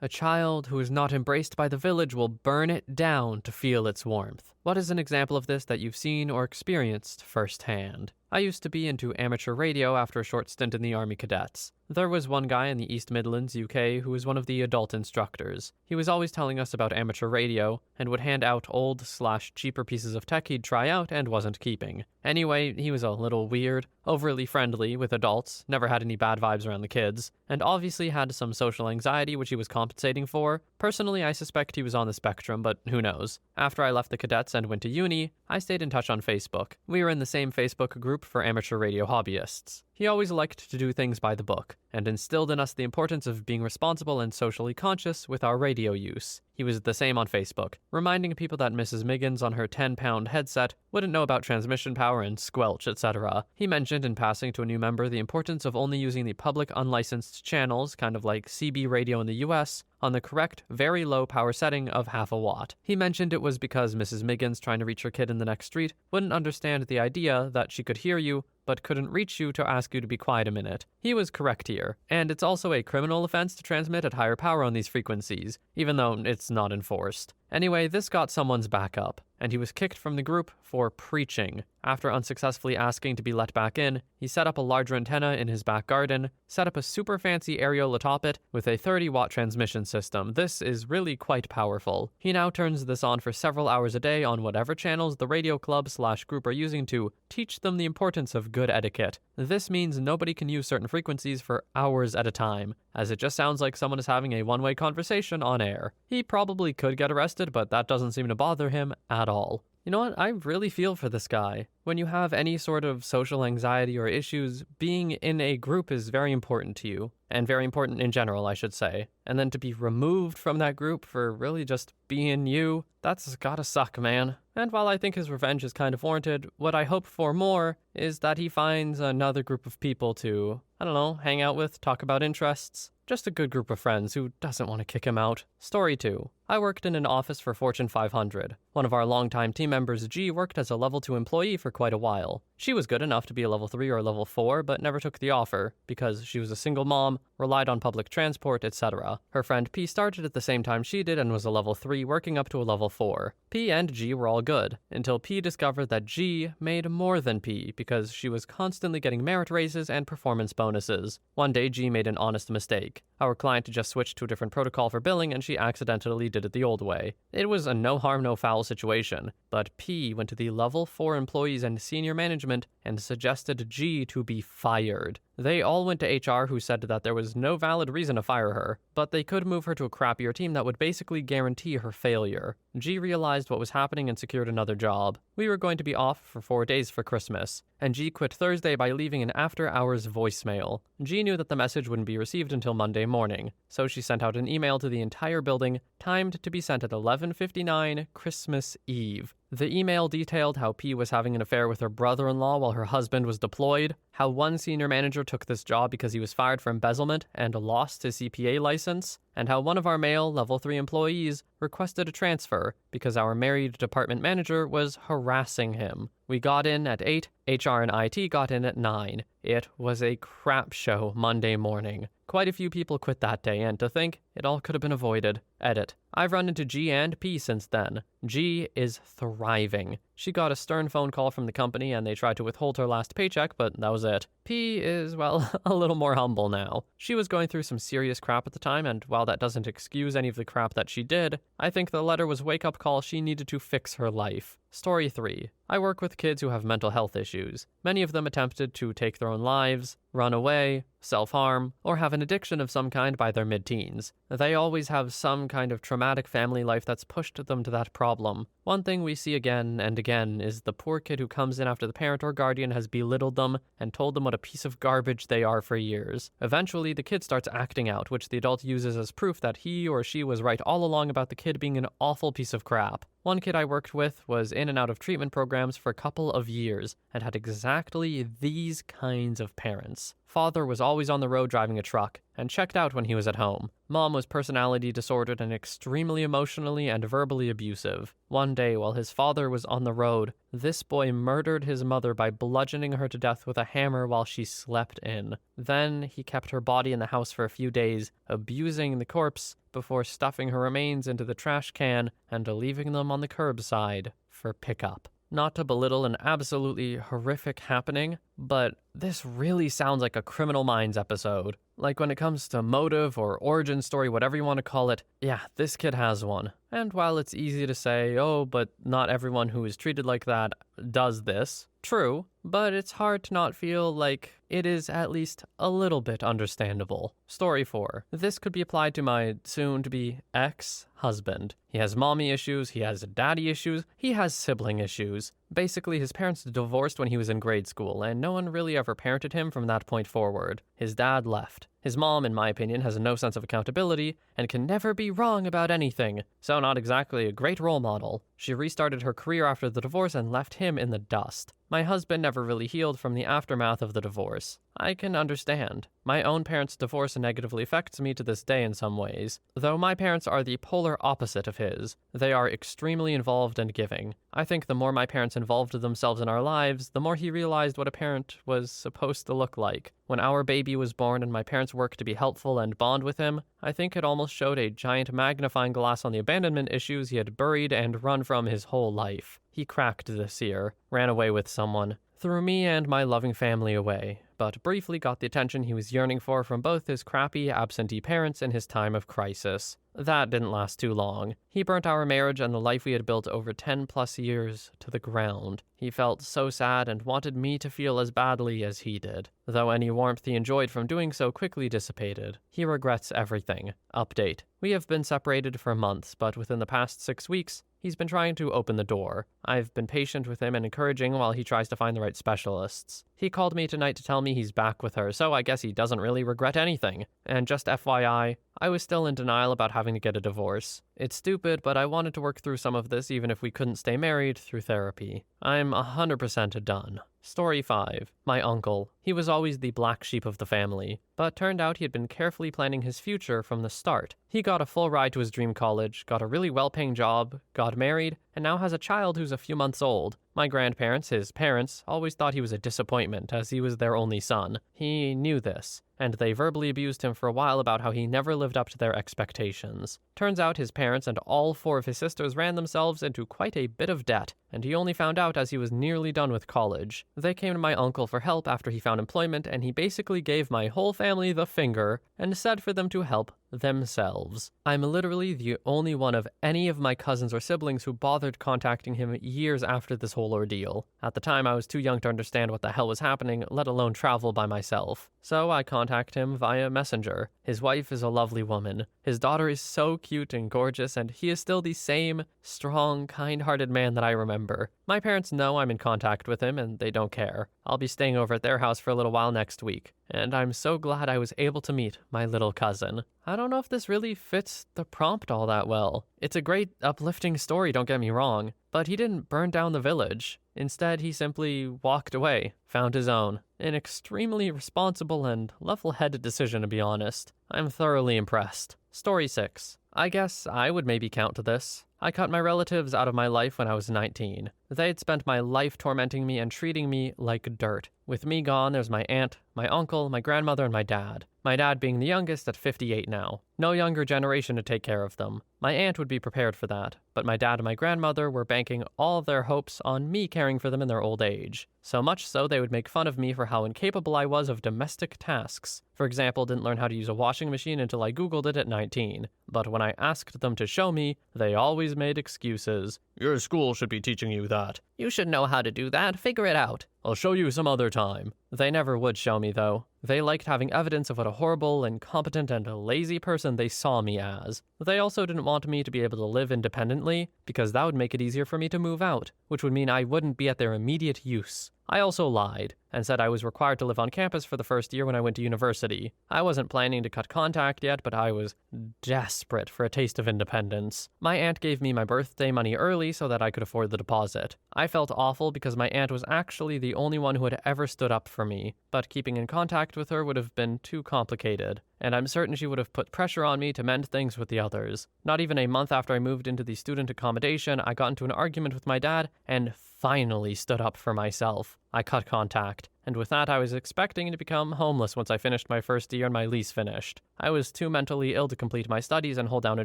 A child who is not embraced by the village will burn it down to feel its warmth. What is an example of this that you've seen or experienced firsthand? I used to be into amateur radio after a short stint in the Army Cadets. There was one guy in the East Midlands, UK, who was one of the adult instructors. He was always telling us about amateur radio and would hand out old/cheaper pieces of tech he'd try out and wasn't keeping. Anyway, he was a little weird, overly friendly with adults, never had any bad vibes around the kids, and obviously had some social anxiety which he was compensating for. Personally, I suspect he was on the spectrum, but who knows. After I left the cadets and went to uni, I stayed in touch on Facebook. We were in the same Facebook group for amateur radio hobbyists. He always liked to do things by the book, and instilled in us the importance of being responsible and socially conscious with our radio use. He was the same on Facebook, reminding people that Mrs. Miggins on her 10-pound headset wouldn't know about transmission power and squelch, etc. He mentioned in passing to a new member the importance of only using the public unlicensed channels, kind of like CB radio in the US, on the correct, very low power setting of 0.5 watt. He mentioned it was because Mrs. Miggins trying to reach her kid in the next street wouldn't understand the idea that she could hear you but couldn't reach you to ask you to be quiet a minute. He was correct here, and it's also a criminal offense to transmit at higher power on these frequencies, even though it's not enforced. Anyway, this got someone's back up, and he was kicked from the group for preaching. After unsuccessfully asking to be let back in, he set up a larger antenna in his back garden, set up a super fancy aerial atop it with a 30-watt transmission system. This is really quite powerful. He now turns this on for several hours a day on whatever channels the radio club/group are using to teach them the importance of good etiquette. This means nobody can use certain frequencies for hours at a time, as it just sounds like someone is having a one-way conversation on air. He probably could get arrested, but that doesn't seem to bother him at all. You know what? I really feel for this guy. When you have any sort of social anxiety or issues, being in a group is very important to you, and very important in general, I should say. And then to be removed from that group for really just being you, that's gotta suck, man. And while I think his revenge is kind of warranted, what I hope for more is that he finds another group of people to, I don't know, hang out with, talk about interests. Just a good group of friends who doesn't want to kick him out. Story 2. I worked in an office for Fortune 500. One of our longtime team members, G, worked as a level 2 employee for quite a while. She was good enough to be a level 3 or level 4, but never took the offer, because she was a single mom, relied on public transport, etc. Her friend P started at the same time she did and was a level 3, working up to a level 4. P and G were all good, until P discovered that G made more than P, because she was constantly getting merit raises and performance bonuses. One day, G made an honest mistake. Our client just switched to a different protocol for billing, and she accidentally did it the old way. It was a no harm, no foul situation, but P went to the level 4 employees and senior management and suggested G to be fired. They all went to HR, who said that there was no valid reason to fire her, but they could move her to a crappier team that would basically guarantee her failure. G realized what was happening and secured another job. We were going to be off for 4 days for Christmas, and G quit Thursday by leaving an after-hours voicemail. G knew that the message wouldn't be received until Monday morning, so she sent out an email to the entire building, timed to be sent at 11:59 Christmas Eve. The email detailed how P was having an affair with her brother-in-law while her husband was deployed, how one senior manager took this job because he was fired for embezzlement and lost his CPA license, and how one of our male level 3 employees requested a transfer because our married department manager was harassing him. We got in at 8, HR and IT got in at 9. It was a crap show Monday morning. Quite a few people quit that day, and to think, it all could have been avoided. Edit. I've run into G and P since then. G is thriving. She got a stern phone call from the company and they tried to withhold her last paycheck, but that was it. P is, well, a little more humble now. She was going through some serious crap at the time, and while that doesn't excuse any of the crap that she did, I think the letter was a wake-up call she needed to fix her life. Story 3. I work with kids who have mental health issues. Many of them attempted to take their own lives, run away, self-harm, or have an addiction of some kind by their mid-teens. They always have some kind of traumatic family life that's pushed them to that problem. One thing we see again and again is the poor kid who comes in after the parent or guardian has belittled them and told them what a piece of garbage they are for years. Eventually, the kid starts acting out, which the adult uses as proof that he or she was right all along about the kid being an awful piece of crap. One kid I worked with was in and out of treatment programs for a couple of years and had exactly these kinds of parents. Father was always on the road driving a truck and checked out when he was at home. Mom was personality disordered and extremely emotionally and verbally abusive. One day, while his father was on the road, This boy murdered his mother by bludgeoning her to death with a hammer while she slept in. Then he kept her body in the house for a few days, abusing the corpse before stuffing her remains into the trash can and leaving them on the curbside for pickup. Not to belittle an absolutely horrific happening, but this really sounds like a Criminal Minds episode. Like when it comes to motive or origin story, whatever you want to call it, yeah, this kid has one. And while it's easy to say, oh, but not everyone who is treated like that does this, true, but it's hard to not feel like it is at least a little bit understandable. Story 4. This could be applied to my soon-to-be ex-husband. He has mommy issues, he has daddy issues, he has sibling issues. Basically, his parents divorced when he was in grade school, and no one really ever parented him from that point forward. His dad left. His mom, in my opinion, has no sense of accountability and can never be wrong about anything, so not exactly a great role model. She restarted her career after the divorce and left him in the dust. My husband never really healed from the aftermath of the divorce. I can understand. My own parents' divorce negatively affects me to this day in some ways, though my parents are the polar opposite of his. They are extremely involved and giving. I think the more my parents involved themselves in our lives, the more he realized what a parent was supposed to look like. When our baby was born and my parents worked to be helpful and bond with him, I think it almost showed a giant magnifying glass on the abandonment issues he had buried and run from his whole life. He cracked this year, ran away with someone, threw me and my loving family away, but briefly got the attention he was yearning for from both his crappy absentee parents in his time of crisis. That didn't last too long. He burnt our marriage and the life we had built over 10 plus years to the ground. He felt so sad and wanted me to feel as badly as he did, though any warmth he enjoyed from doing so quickly dissipated. He regrets everything. Update. We have been separated for months, but within the past 6 weeks, he's been trying to open the door. I've been patient with him and encouraging while he tries to find the right specialists. He called me tonight to tell me he's back with her, so I guess he doesn't really regret anything. And just FYI, I was still in denial about having to get a divorce. It's stupid, but I wanted to work through some of this even if we couldn't stay married through therapy. I'm 100% done. Story 5. My uncle. He was always the black sheep of the family, but turned out he had been carefully planning his future from the start. He got a full ride to his dream college, got a really well-paying job, got married, and now has a child who's a few months old. My grandparents, his parents, always thought he was a disappointment as he was their only son. He knew this, and they verbally abused him for a while about how he never lived up to their expectations. Turns out his parents and all 4 of his sisters ran themselves into quite a bit of debt, and he only found out as he was nearly done with college. They came to my uncle for help after he found employment, and he basically gave my whole family the finger and said for them to help themselves. I'm literally the only one of any of my cousins or siblings who bothered contacting him years after this whole ordeal. At the time, I was too young to understand what the hell was happening, let alone travel by myself. So I contact him via Messenger. His wife is a lovely woman. His daughter is so cute and gorgeous, and he is still the same strong, kind-hearted man that I remember. My parents know I'm in contact with him, and they don't care. I'll be staying over at their house for a little while next week, and I'm so glad I was able to meet my little cousin. I don't know if this really fits the prompt all that well. It's a great, uplifting story, don't get me wrong, but he didn't burn down the village. Instead, he simply walked away, found his own. An extremely responsible and level-headed decision, to be honest. I'm thoroughly impressed. Story 6. I guess I would maybe count to this. I cut my relatives out of my life when I was 19. They had spent my life tormenting me and treating me like dirt. With me gone, there's my aunt, my uncle, my grandmother, and my dad. My dad being the youngest at 58 now. No younger generation to take care of them. My aunt would be prepared for that, but my dad and my grandmother were banking all of their hopes on me caring for them in their old age. So much so they would make fun of me for how incapable I was of domestic tasks. For example, didn't learn how to use a washing machine until I Googled it at 19. But when I asked them to show me, they always made excuses. Your school should be teaching you that. You should know how to do that, figure it out. I'll show you some other time. They never would show me, though. They liked having evidence of what a horrible, incompetent, and lazy person they saw me as. They also didn't want me to be able to live independently, because that would make it easier for me to move out, which would mean I wouldn't be at their immediate use. I also lied, and said I was required to live on campus for the first year when I went to university. I wasn't planning to cut contact yet, but I was desperate for a taste of independence. My aunt gave me my birthday money early so that I could afford the deposit. I felt awful because my aunt was actually the only one who had ever stood up for me, but keeping in contact with her would have been too complicated, and I'm certain she would have put pressure on me to mend things with the others. Not even a month after I moved into the student accommodation, I got into an argument with my dad and finally stood up for myself. I cut contact, and with that I was expecting to become homeless once I finished my first year and my lease finished. I was too mentally ill to complete my studies and hold down a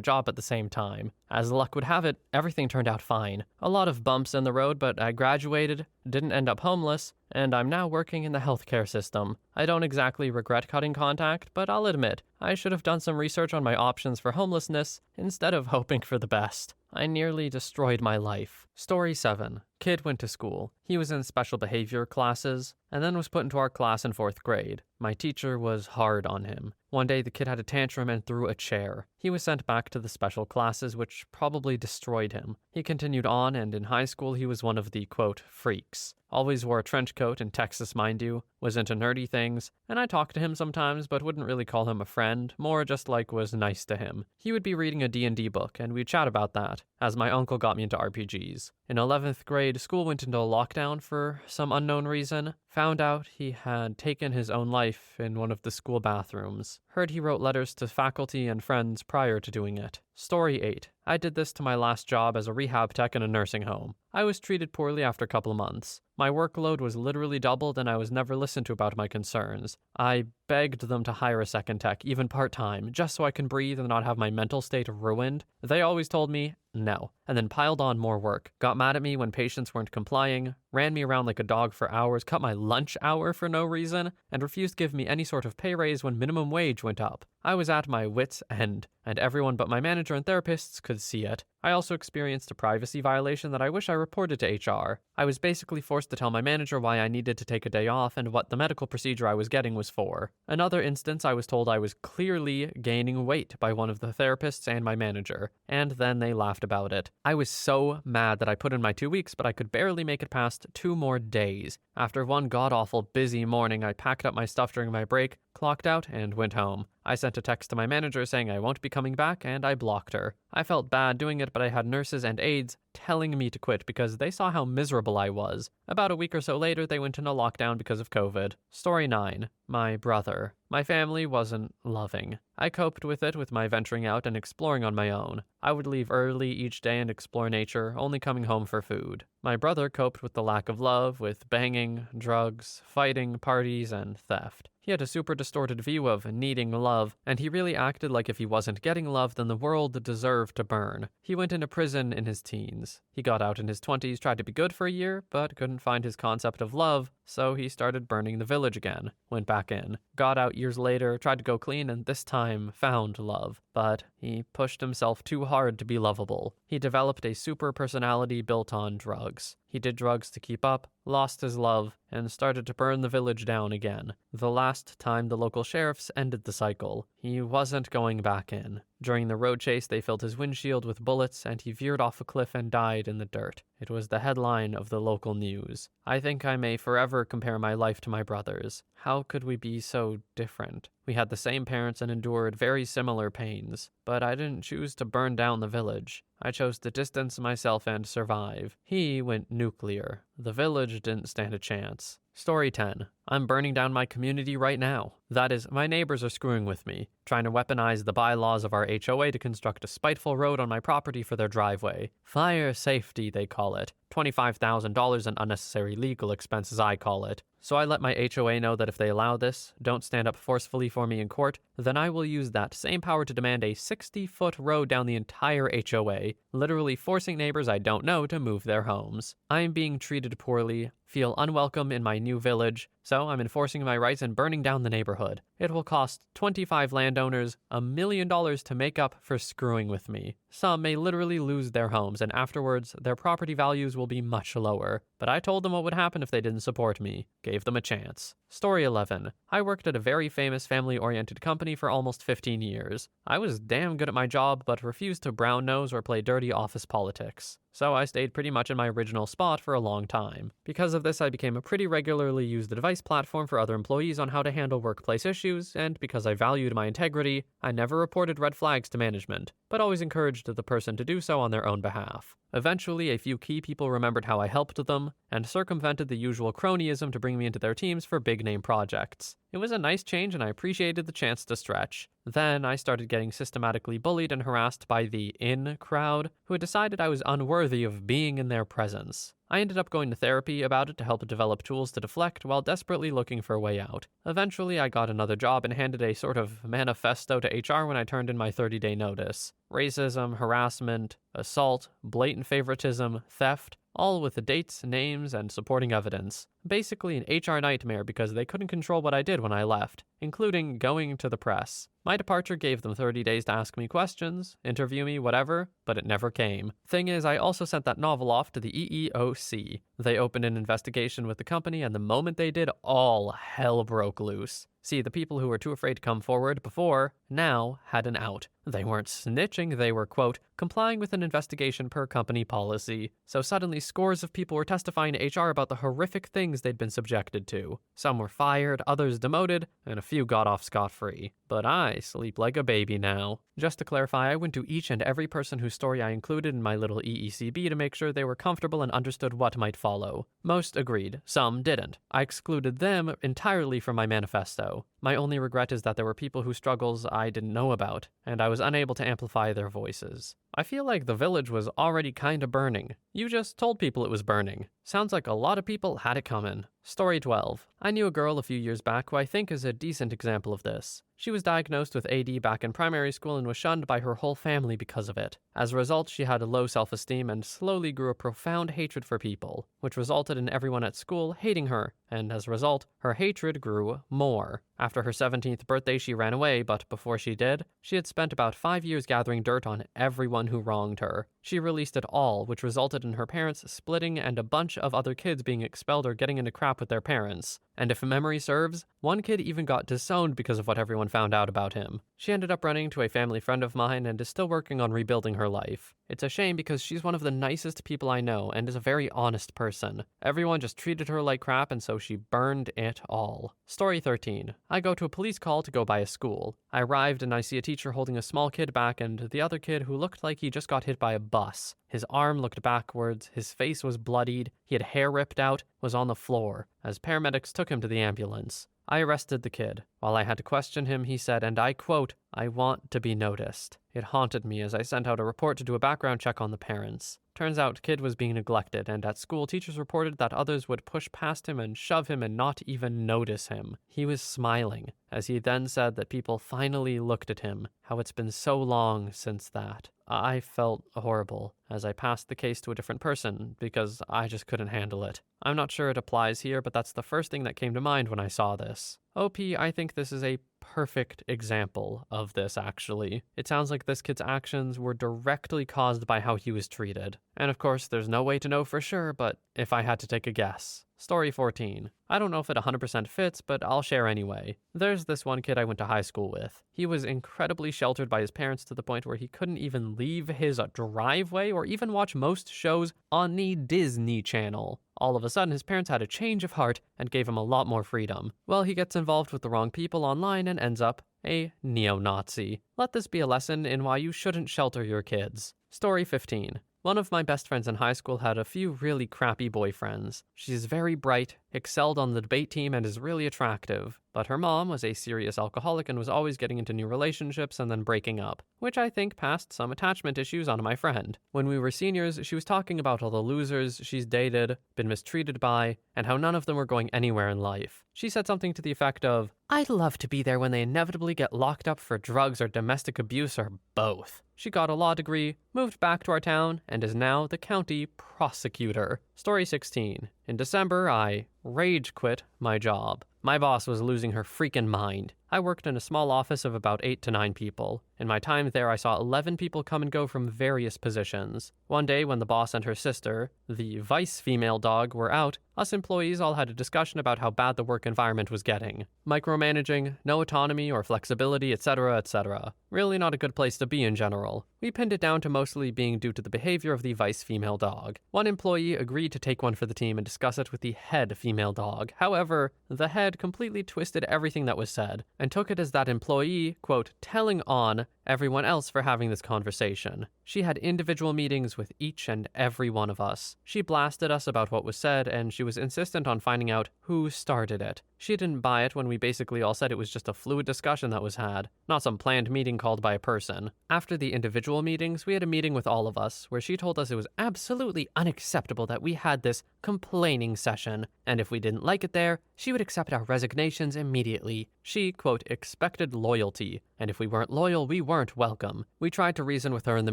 job at the same time. As luck would have it, everything turned out fine. A lot of bumps in the road, but I graduated, didn't end up homeless, and I'm now working in the healthcare system. I don't exactly regret cutting contact, but I'll admit, I should have done some research on my options for homelessness instead of hoping for the best. I nearly destroyed my life. Story 7. Kid went to school. He was in special behavior classes, and then was put into our class in 4th grade. My teacher was hard on him. One day the kid had a tantrum and threw a chair. He was sent back to the special classes, which probably destroyed him. He continued on, and in high school he was one of the, quote, freaks. Always wore a trench coat in Texas, mind you, was into nerdy things, and I talked to him sometimes but wouldn't really call him a friend, more just like was nice to him. He would be reading a D&D book, and we'd chat about that, as my uncle got me into RPGs. In 11th grade, school went into a lockdown for some unknown reason. Found out he had taken his own life in one of the school bathrooms. Heard he wrote letters to faculty and friends prior to doing it. Story 8. I did this to my last job as a rehab tech in a nursing home. I was treated poorly after a couple of months. My workload was literally doubled and I was never listened to about my concerns. I begged them to hire a second tech, even part-time, just so I can breathe and not have my mental state ruined. They always told me no, and then piled on more work. Got mad at me when patients weren't complying, ran me around like a dog for hours, cut my lunch hour for no reason, and refused to give me any sort of pay raise when minimum wage went up. I was at my wit's end, and everyone but my manager and therapists could see it. I also experienced a privacy violation that I wish I reported to HR. I was basically forced to tell my manager why I needed to take a day off and what the medical procedure I was getting was for. Another instance, I was told I was clearly gaining weight by one of the therapists and my manager, and then they laughed about it. I was so mad that I put in my 2 weeks, but I could barely make it past 2 more days. After one god-awful busy morning, I packed up my stuff during my break, clocked out, and went home. I sent a text to my manager saying I won't be coming back, and I blocked her. I felt bad doing it, but I had nurses and aides telling me to quit because they saw how miserable I was. About a week or so later, they went into lockdown because of COVID. Story 9. My brother. My family wasn't loving. I coped with it with my venturing out and exploring on my own. I would leave early each day and explore nature, only coming home for food. My brother coped with the lack of love with banging, drugs, fighting, parties, and theft. He had a super distorted view of needing love, and he really acted like if he wasn't getting love, then the world deserved to burn. He went into prison in his teens. He got out in his 20s, tried to be good for a year, but couldn't find his concept of love, so he started burning the village again. Went back in. Got out years later, tried to go clean, and this time found love. But he pushed himself too hard to be lovable. He developed a super personality built on drugs. He did drugs to keep up, lost his love, and started to burn the village down again. The last time the local sheriffs ended the cycle, he wasn't going back in. During the road chase, they filled his windshield with bullets, and he veered off a cliff and died in the dirt. It was the headline of the local news. I think I may forever compare my life to my brother's. How could we be so different? We had the same parents and endured very similar pains, but I didn't choose to burn down the village. I chose to distance myself and survive. He went nuclear. The village didn't stand a chance. Story 10. I'm burning down my community right now. That is, my neighbors are screwing with me, trying to weaponize the bylaws of our HOA to construct a spiteful road on my property for their driveway. Fire safety, they call it. $25,000 in unnecessary legal expenses, I call it. So I let my HOA know that if they allow this, don't stand up forcefully for me in court, then I will use that same power to demand a 60-foot road down the entire HOA, literally forcing neighbors I don't know to move their homes. I am being treated poorly, feel unwelcome in my new village, so I'm enforcing my rights and burning down the neighborhood. It will cost 25 landowners $1 million to make up for screwing with me. Some may literally lose their homes, and afterwards, their property values will be much lower. But I told them what would happen if they didn't support me. Gave them a chance. Story 11. I worked at a very famous family-oriented company for almost 15 years. I was damn good at my job, but refused to brown nose or play dirty office politics. So I stayed pretty much in my original spot for a long time. Because of this, I became a pretty regularly used advice platform for other employees on how to handle workplace issues, and because I valued my integrity, I never reported red flags to management, but always encouraged the person to do so on their own behalf. Eventually, a few key people remembered how I helped them, and circumvented the usual cronyism to bring me into their teams for big-name projects. It was a nice change and I appreciated the chance to stretch. Then I started getting systematically bullied and harassed by the in crowd, who had decided I was unworthy of being in their presence. I ended up going to therapy about it to help develop tools to deflect while desperately looking for a way out. Eventually, I got another job and handed a sort of manifesto to HR when I turned in my 30-day notice. Racism, harassment, assault, blatant favoritism, theft, all with the dates, names, and supporting evidence. Basically an HR nightmare because they couldn't control what I did when I left, including going to the press. My departure gave them 30 days to ask me questions, interview me, whatever, but it never came. Thing is, I also sent that novel off to the EEOC. They opened an investigation with the company, and the moment they did, all hell broke loose. See, the people who were too afraid to come forward before, now had an out. They weren't snitching, they were, quote, complying with an investigation per company policy. So suddenly scores of people were testifying to HR about the horrific things they'd been subjected to. Some were fired, others demoted, and a few got off scot-free. But I sleep like a baby now. Just to clarify, I went to each and every person whose story I included in my little EECB to make sure they were comfortable and understood what might follow. Most agreed, some didn't. I excluded them entirely from my manifesto. My only regret is that there were people whose struggles I didn't know about, and I was unable to amplify their voices. I feel like the village was already kinda burning. You just told people it was burning. Sounds like a lot of people had it coming. Story 12. I knew a girl a few years back who I think is a decent example of this. She was diagnosed with AD back in primary school and was shunned by her whole family because of it. As a result, she had a low self-esteem and slowly grew a profound hatred for people, which resulted in everyone at school hating her, and as a result, her hatred grew more. After her 17th birthday, she ran away, but before she did, she had spent about 5 years gathering dirt on everyone who wronged her. She released it all, which resulted in her parents splitting and a bunch of other kids being expelled or getting into crap with their parents. And if memory serves, one kid even got disowned because of what everyone found out about him. She ended up running to a family friend of mine and is still working on rebuilding her life. It's a shame because she's one of the nicest people I know and is a very honest person. Everyone just treated her like crap and so she burned it all. Story 13. I go to a police call to go by a school. I arrived and I see a teacher holding a small kid back and the other kid who looked like he just got hit by a bus. His arm looked backwards, his face was bloodied, he had hair ripped out, was on the floor, as paramedics took him to the ambulance. I arrested the kid. While I had to question him, he said, and I quote, "I want to be noticed." It haunted me as I sent out a report to do a background check on the parents. Turns out kid was being neglected, and at school teachers reported that others would push past him and shove him and not even notice him. He was smiling, as he then said that people finally looked at him, how it's been so long since that. I felt horrible as I passed the case to a different person because I just couldn't handle it. I'm not sure it applies here, but that's the first thing that came to mind when I saw this. OP, I think this is a perfect example of this, actually. It sounds like this kid's actions were directly caused by how he was treated. And of course, there's no way to know for sure, but if I had to take a guess. Story 14. I don't know if it 100% fits, but I'll share anyway. There's this one kid I went to high school with. He was incredibly sheltered by his parents to the point where he couldn't even leave his driveway or even watch most shows on the Disney Channel. All of a sudden, his parents had a change of heart and gave him a lot more freedom. Well, he gets involved with the wrong people online and ends up a neo-Nazi. Let this be a lesson in why you shouldn't shelter your kids. Story 15. One of my best friends in high school had a few really crappy boyfriends. She's very bright, excelled on the debate team, and is really attractive. But her mom was a serious alcoholic and was always getting into new relationships and then breaking up, which I think passed some attachment issues onto my friend. When we were seniors, she was talking about all the losers she's dated, been mistreated by, and how none of them were going anywhere in life. She said something to the effect of, "I'd love to be there when they inevitably get locked up for drugs or domestic abuse or both." She got a law degree, moved back to our town, and is now the county prosecutor. Story 16. In December, I rage quit my job. My boss was losing her freaking mind. I worked in a small office of about 8 to 9 people. In my time there, I saw 11 people come and go from various positions. One day, when the boss and her sister, the vice female dog, were out, us employees all had a discussion about how bad the work environment was getting. Micromanaging, no autonomy or flexibility, etc., etc. Really not a good place to be in general. We pinned it down to mostly being due to the behavior of the vice female dog. One employee agreed to take one for the team and discuss it with the head female dog. However, the head completely twisted everything that was said and took it as that employee, quote, telling on everyone else for having this conversation. She had individual meetings with each and every one of us. She blasted us about what was said, and she was insistent on finding out who started it. She didn't buy it when we basically all said it was just a fluid discussion that was had, not some planned meeting called by a person. After the individual meetings, we had a meeting with all of us, where she told us it was absolutely unacceptable that we had this complaining session, and if we didn't like it there, she would accept our resignations immediately. She, quote, expected loyalty, and if we weren't loyal, we weren't welcome. We tried to reason with her in the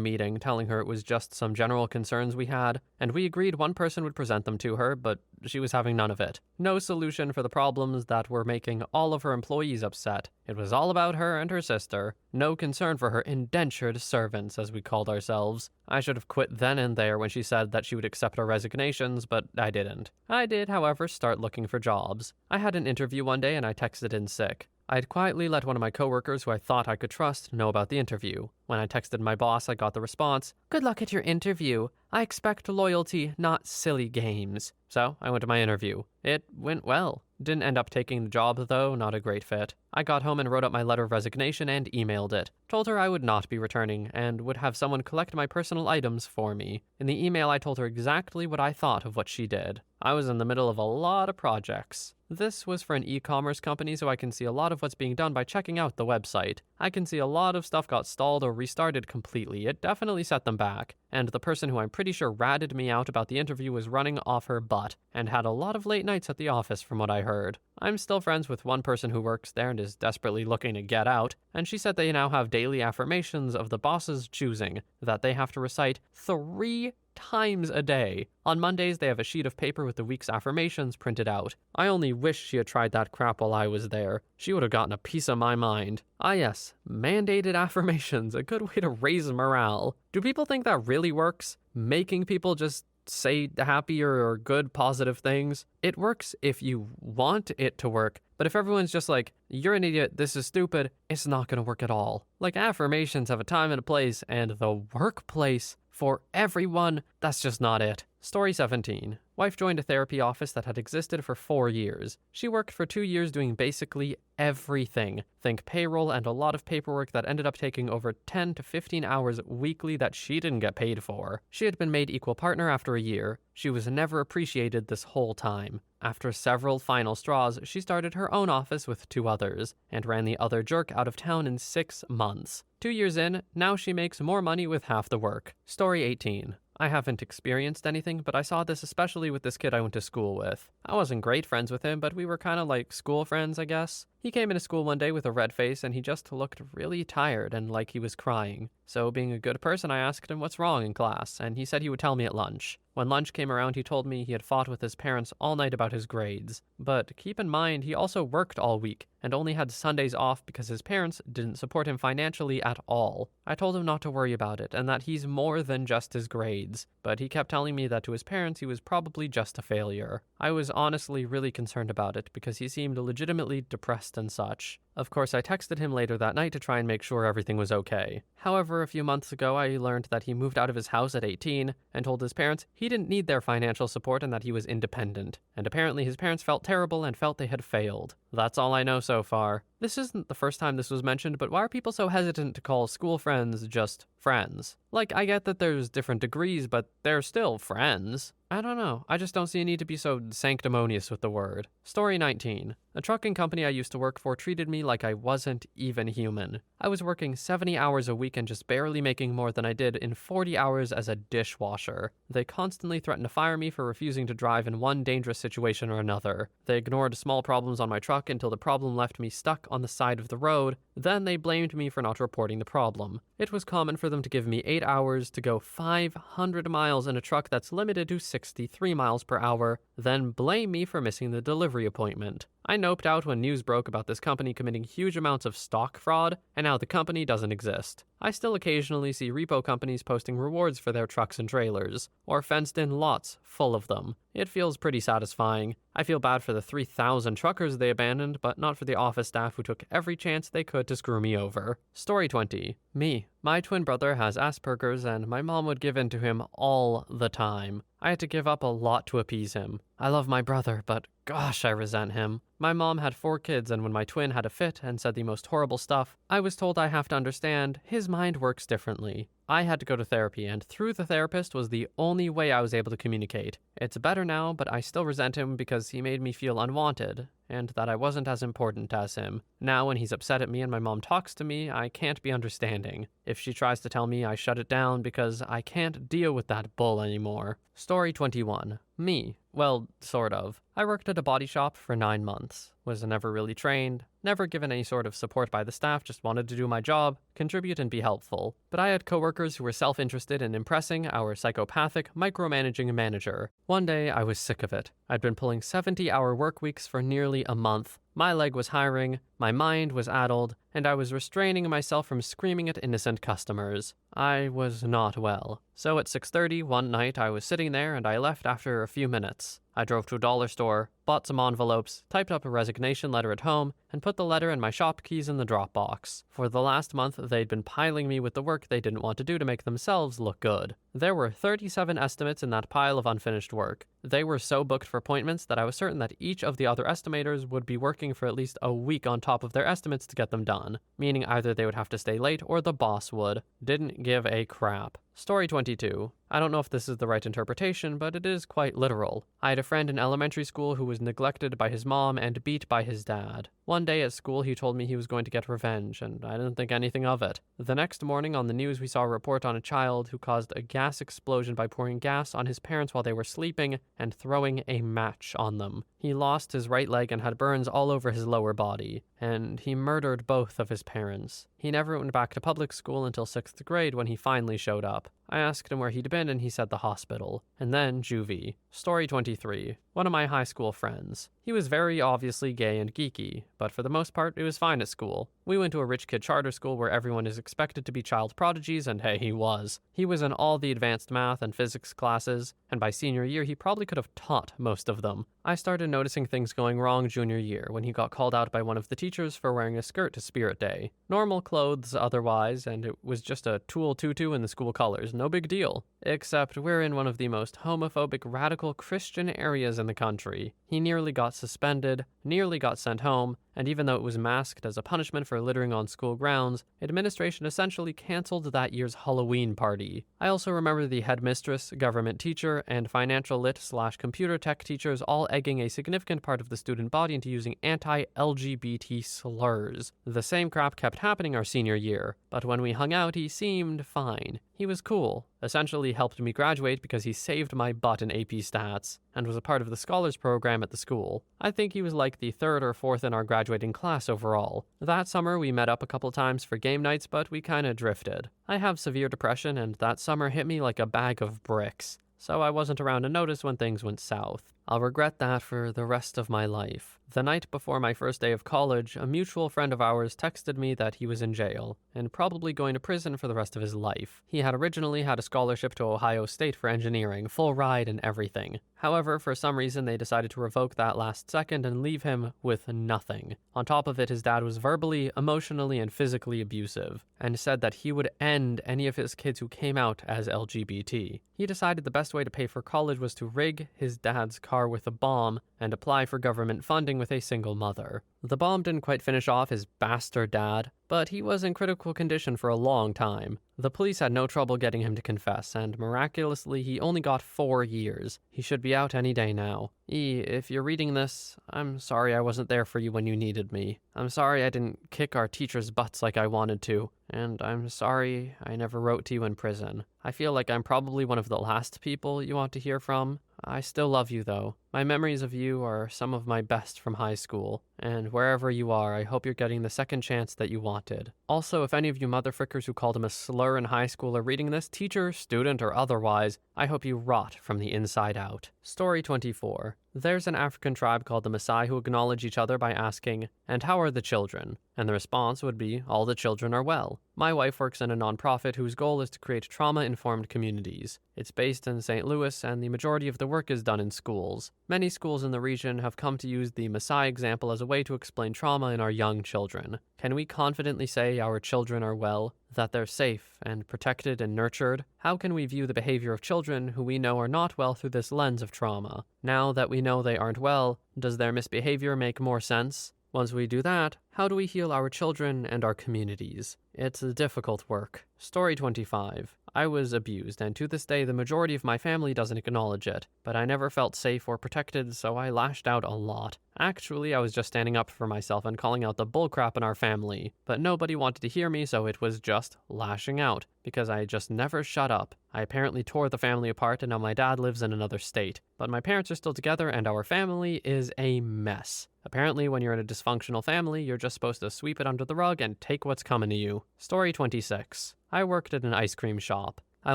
meeting, telling her it was just some general concerns we had, and we agreed one person would present them to her, but she was having none of it. No solution for the problems that were making all of her employees upset. It was all about her and her sister. No concern for her indentured servants, as we called ourselves. I should have quit then and there when she said that she would accept our resignations, but I didn't. I did, however, start looking for jobs. I had an interview one day and I texted in sick. I'd quietly let one of my coworkers who I thought I could trust know about the interview. When I texted my boss, I got the response, "Good luck at your interview. I expect loyalty, not silly games." So I went to my interview. It went well. Didn't end up taking the job though, not a great fit. I got home and wrote up my letter of resignation and emailed it. Told her I would not be returning and would have someone collect my personal items for me. In the email I told her exactly what I thought of what she did. I was in the middle of a lot of projects. This was for an e-commerce company, so I can see a lot of what's being done by checking out the website. I can see a lot of stuff got stalled or restarted completely. It definitely set them back. And the person who I'm pretty sure ratted me out about the interview was running off her butt and had a lot of late nights at the office from what I heard. I'm still friends with one person who works there and is desperately looking to get out, and she said they now have daily affirmations of the boss's choosing that they have to recite 3 times a day. On Mondays, they have a sheet of paper with the week's affirmations printed out. I only wish she had tried that crap while I was there. She would have gotten a piece of my mind. Ah yes, mandated affirmations, a good way to raise morale. Do people think that really works? Making people just say happier or good positive things? It works if you want it to work, but if everyone's just like, you're an idiot, this is stupid, it's not gonna work at all. Like, affirmations have a time and a place, and the workplace for everyone, that's just not it. Story 17. Wife joined a therapy office that had existed for 4 years. She worked for 2 years doing basically everything. Think payroll and a lot of paperwork that ended up taking over 10 to 15 hours weekly that she didn't get paid for. She had been made equal partner after a year. She was never appreciated this whole time. After several final straws, she started her own office with 2 others, and ran the other jerk out of town in 6 months. 2 years in, now she makes more money with half the work. Story 18. I haven't experienced anything, but I saw this especially with this kid I went to school with. I wasn't great friends with him, but we were kind of like school friends, I guess. He came into school one day with a red face, and he just looked really tired and like he was crying. So being a good person, I asked him what's wrong in class, and he said he would tell me at lunch. When lunch came around, he told me he had fought with his parents all night about his grades. But keep in mind, he also worked all week, and only had Sundays off because his parents didn't support him financially at all. I told him not to worry about it, and that he's more than just his grades. But he kept telling me that to his parents he was probably just a failure. I was honestly really concerned about it, because he seemed legitimately depressed and such. Of course, I texted him later that night to try and make sure everything was okay. However, a few months ago, I learned that he moved out of his house at 18 and told his parents he didn't need their financial support and that he was independent. And apparently his parents felt terrible and felt they had failed. That's all I know so far. This isn't the first time this was mentioned, but why are people so hesitant to call school friends just friends? Like, I get that there's different degrees, but they're still friends. I don't know. I just don't see a need to be so sanctimonious with the word. Story 19. A trucking company I used to work for treated me like I wasn't even human. I was working 70 hours a week and just barely making more than I did in 40 hours as a dishwasher. They constantly threatened to fire me for refusing to drive in one dangerous situation or another. They ignored small problems on my truck until the problem left me stuck on the side of the road. Then they blamed me for not reporting the problem. It was common for them to give me 8 hours to go 500 miles in a truck that's limited to 63 miles per hour, then blame me for missing the delivery appointment. I noped out when news broke about this company committing huge amounts of stock fraud, and now the company doesn't exist. I still occasionally see repo companies posting rewards for their trucks and trailers, or fenced-in lots full of them. It feels pretty satisfying. I feel bad for the 3,000 truckers they abandoned, but not for the office staff who took every chance they could to screw me over. Story 20. Me. My twin brother has Asperger's, and my mom would give in to him all the time. I had to give up a lot to appease him. I love my brother, but gosh, I resent him. My mom had 4 kids, and when my twin had a fit and said the most horrible stuff, I was told I have to understand his mind works differently. I had to go to therapy, and through the therapist was the only way I was able to communicate. It's better now, but I still resent him because he made me feel unwanted, and that I wasn't as important as him. Now when he's upset at me and my mom talks to me, I can't be understanding. If she tries to tell me, I shut it down because I can't deal with that bull anymore. Story 21. Me. Well, sort of. I worked at a body shop for 9 months. Was never really trained, never given any sort of support by the staff, just wanted to do my job, contribute and be helpful. But I had coworkers who were self-interested in impressing our psychopathic, micromanaging manager. One day, I was sick of it. I'd been pulling 70-hour work weeks for nearly a month. My leg was hiring, my mind was addled, and I was restraining myself from screaming at innocent customers. I was not well. So at 6:30 one night, I was sitting there and I left after a few minutes. I drove to a dollar store, bought some envelopes, typed up a resignation letter at home, and put the letter and my shop keys in the drop box. For the last month, they'd been piling me with the work they didn't want to do to make themselves look good. There were 37 estimates in that pile of unfinished work. They were so booked for appointments that I was certain that each of the other estimators would be working for at least a week on top of their estimates to get them done, meaning either they would have to stay late or the boss would. Didn't give a crap. Story 22. I don't know if this is the right interpretation, but it is quite literal. I had a friend in elementary school who was neglected by his mom and beat by his dad. One day at school, he told me he was going to get revenge, and I didn't think anything of it. The next morning on the news, we saw a report on a child who caused a gas explosion by pouring gas on his parents while they were sleeping and throwing a match on them. He lost his right leg and had burns all over his lower body, and he murdered both of his parents. He never went back to public school until 6th grade when he finally showed up. I asked him where he'd been and he said the hospital. And then juvie. Story 23. One of my high school friends. He was very obviously gay and geeky, but for the most part, it was fine at school. We went to a rich kid charter school where everyone is expected to be child prodigies, and hey, he was. He was in all the advanced math and physics classes, and by senior year, he probably could have taught most of them. I started noticing things going wrong junior year when he got called out by one of the teachers for wearing a skirt to Spirit Day. Normal clothes otherwise, and it was just a tulle tutu in the school colors, no big deal. Except we're in one of the most homophobic, radical Christian areas in the country. He nearly got suspended, nearly got sent home, and even though it was masked as a punishment for littering on school grounds, administration essentially canceled that year's Halloween party. I also remember the headmistress, government teacher, and financial lit/computer tech teachers all egging a significant part of the student body into using anti-LGBT slurs. The same crap kept happening our senior year, but when we hung out, he seemed fine. He was cool, essentially helped me graduate because he saved my butt in AP Stats, and was a part of the Scholars program at the school. I think he was like the 3rd or 4th in our graduating class overall. That summer, we met up a couple times for game nights, but we kinda drifted. I have severe depression, and that summer hit me like a bag of bricks, so I wasn't around to notice when things went south. I'll regret that for the rest of my life. The night before my first day of college, a mutual friend of ours texted me that he was in jail, and probably going to prison for the rest of his life. He had originally had a scholarship to Ohio State for engineering, full ride and everything. However, for some reason they decided to revoke that last second and leave him with nothing. On top of it, his dad was verbally, emotionally, and physically abusive, and said that he would end any of his kids who came out as LGBT. He decided the best way to pay for college was to rig his dad's car with a bomb and apply for government funding with a single mother. The bomb didn't quite finish off his bastard dad, but he was in critical condition for a long time. The police had no trouble getting him to confess, and miraculously he only got 4 years. He should be out any day now. If you're reading this, I'm sorry I wasn't there for you when you needed me. I'm sorry I didn't kick our teachers' butts like I wanted to. And I'm sorry I never wrote to you in prison. I feel like I'm probably one of the last people you want to hear from. I still love you, though. My memories of you are some of my best from high school. And wherever you are, I hope you're getting the second chance that you wanted. Also, if any of you motherfrickers who called him a slur in high school are reading this, teacher, student, or otherwise, I hope you rot from the inside out. Story 24. There's an African tribe called the Maasai who acknowledge each other by asking, "And how are the children?" And the response would be, "All the children are well." My wife works in a nonprofit whose goal is to create trauma-informed communities. It's based in St. Louis, and the majority of the work is done in schools. Many schools in the region have come to use the Maasai example as a way to explain trauma in our young children. Can we confidently say our children are well, that they're safe and protected and nurtured? How can we view the behavior of children who we know are not well through this lens of trauma? Now that we know they aren't well, does their misbehavior make more sense? Once we do that, how do we heal our children and our communities? It's a difficult work. Story 25. I was abused, and to this day the majority of my family doesn't acknowledge it, but I never felt safe or protected, so I lashed out a lot. Actually, I was just standing up for myself and calling out the bullcrap in our family, but nobody wanted to hear me, so it was just lashing out, because I just never shut up. I apparently tore the family apart, and now my dad lives in another state. But my parents are still together, and our family is a mess. Apparently, when you're in a dysfunctional family, you're just supposed to sweep it under the rug and take what's coming to you. Story 26. I worked at an ice cream shop. I